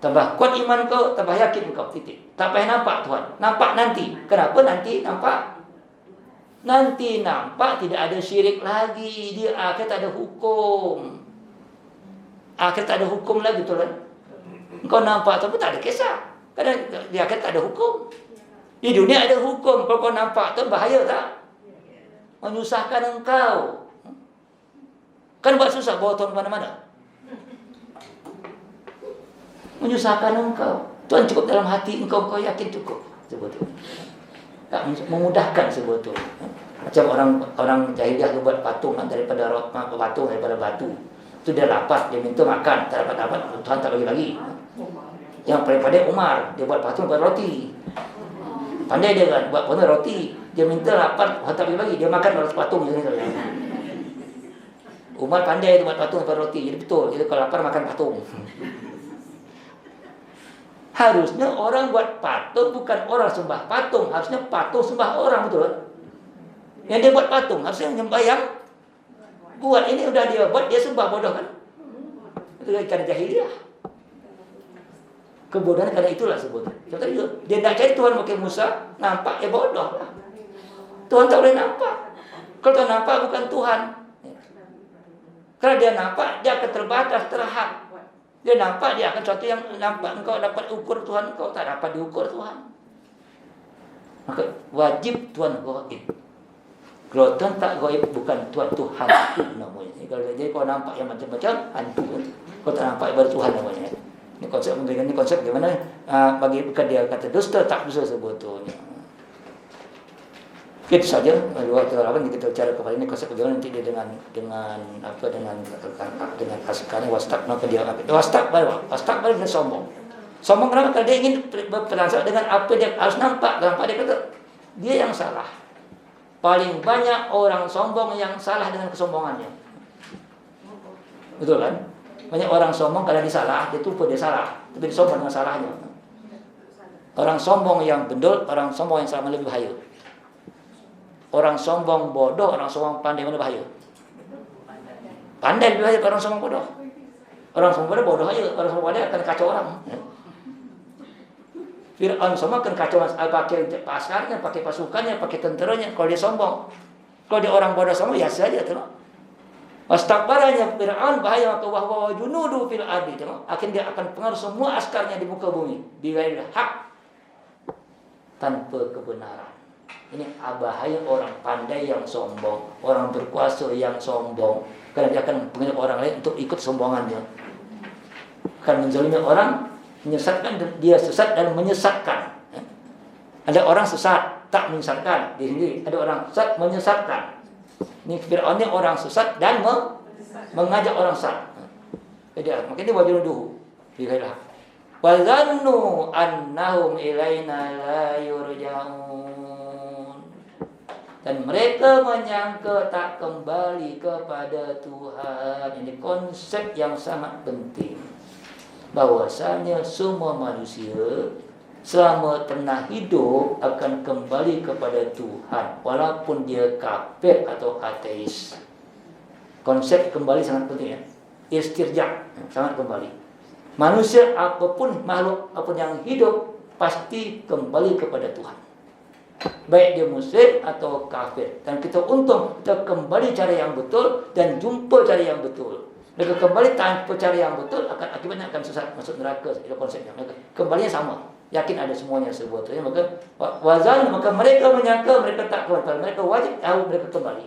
Tambah kuat iman kau, tambah yakin kau, titik. Tak payah nampak Tuhan. Nampak nanti. Kenapa nanti nampak? Nanti nampak tidak ada syirik lagi. Dia akhir tak ada hukum. Akhir tak ada hukum lagi, betul kan? Kau nampak ataupun tak ada kisah. Kerana di akhir tak ada hukum. Di dunia ada hukum. Kalau kau nampak tu bahaya tak? Menyusahkan engkau. Kan buat susah bawa Tuhan ke mana-mana. Menyusahkan engkau. Tuhan cukup dalam hati engkau, kau yakin cukup. Sebetulnya. Tak memudahkan sebetulnya. Macam orang jahiliah tu buat patung daripada patung daripada batu. Itu dia lapar, dia minta makan, tak dapat, Tuhan tak bagi-bagi. Yang paling pandai Umar, dia buat patung buat roti. Pandai dia kan buat patung roti. Dia minta lapar, Tuhan tak bagi-bagi. Dia makan patung macam ni. Umar pandai dia buat patung buat roti. Jadi betul, jadi kalau lapar makan patung. Harusnya orang buat patung bukan orang sembah patung. Harusnya patung sembah orang, betul kan? Yang dia buat patung harusnya menyembah yang buat. Ini udah dia buat, dia sembah, bodoh kan? Itu kerana jahiliah. Kebodohan kerana itulah sebutnya. Dia nak cari Tuhan pakai Musa, nampak, ya bodoh lah. Tuhan tak boleh nampak. Kalau Tuhan nampak bukan Tuhan. Kalau dia nampak, dia akan terbatas, terhad. Dia nampak, dia akan sesuatu yang nampak. Engkau dapat ukur Tuhan, engkau tak dapat diukur Tuhan. Maka wajib Tuhan gaib. Kalau Tuhan tak gaib, bukan Tuhan, itu hantu namanya. Jadi kalau nampak yang macam-macam, hantu. Kalau tak nampak ibarat Tuhan namanya. Ini konsep bagaimana bagi bukan dia kata dusta, tak dusta sebetulnya. Itu saja luar terlalu kita bicara kepada ini konsep bagaimana nanti dia dengan kasihannya wastakna ke dia wastakbar dia sombong kenapa? Kalau dia ingin bertransaksi dengan apa dia harus nampak dia kata dia yang salah. Paling banyak orang sombong yang salah dengan kesombongannya. Betul kan? Banyak orang sombong kalau dia salah, dia tumpah dia salah, tapi dia sombong dengan salahnya. Orang sombong yang bendul, orang sombong yang salah lebih bahaya. Orang sombong bodoh, orang sombong pandai mana bahaya? Pandai lebih bahaya orang sombong bodoh. Orang sombong bodoh aja, orang sombong bodoh akan kacau orang. Fir'aun sombong akan kacau, pakai pasarnya, pakai pasukannya, pakai tenteranya. Kalau dia sombong, kalau dia orang bodoh sombong, ya saja tu. Wastakbaranya Fir'aun bahaya, maka wahwa junudu fil ardi. Akhirnya dia akan pengaruh semua askarnya di muka bumi. Bighairil haq, tanpa kebenaran. Ini bahaya orang pandai yang sombong, orang berkuasa yang sombong. Karena dia akan mengajak orang lain untuk ikut sombongannya. Akan menzalimi orang, menyesatkan, dia sesat dan menyesatkan. Ada orang sesat, tak menyesatkan diri sendiri. Ada orang sesat, menyesatkan. Ini Fir'aun ini orang sesat dan mengajak orang sesat. Jadi makanya wajuduhu bighairil haq. Wa dhannu annahum ilaina la yurja'un. Dan mereka menyangka tak kembali kepada Tuhan. Ini konsep yang sangat penting. Bahwasanya semua manusia selama pernah hidup akan kembali kepada Tuhan, walaupun dia kafir atau ateis. Konsep kembali sangat penting ya. Istirja, sangat kembali. Manusia apapun, makhluk apapun yang hidup pasti kembali kepada Tuhan. Baik dia musyrik atau kafir. Dan kita untung kita kembali cara yang betul dan jumpa cara yang betul. Mereka kembali tanpa cara yang betul, akan akibatnya akan sesat, masuk neraka. Itu konsepnya. Mereka kembalinya sama. Yakin ada semuanya sebetulnya. Maka maka mereka menyangka mereka tak kembali. Mereka wajib tahu mereka kembali.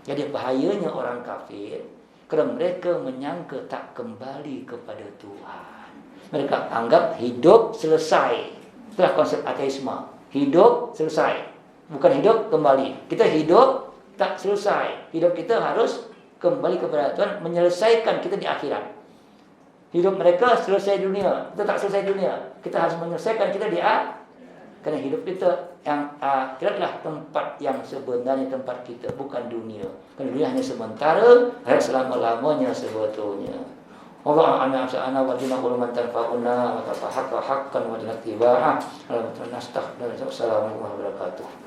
Jadi bahayanya orang kafir kerana mereka menyangka tak kembali kepada Tuhan. Mereka anggap hidup selesai. Itulah konsep ateisme. Hidup selesai, bukan hidup kembali. Kita hidup tak selesai. Hidup kita harus kembali kepada Tuhan, menyelesaikan kita di akhirat. Hidup mereka selesai dunia, kita tak selesai dunia. Kita harus menyelesaikan kita di akhirat. Kerana hidup kita yang akhiratlah tempat yang sebenarnya tempat kita, bukan dunia. Kerana dunia hanya sementara, akhirat selama-lamanya sebetulnya. Allah ana sa'ana wa dina quluman tanfa'una wa tafahaqqa haqqan wa dina tiba'ah. Assalamualaikum warahmatullahi wabarakatuh.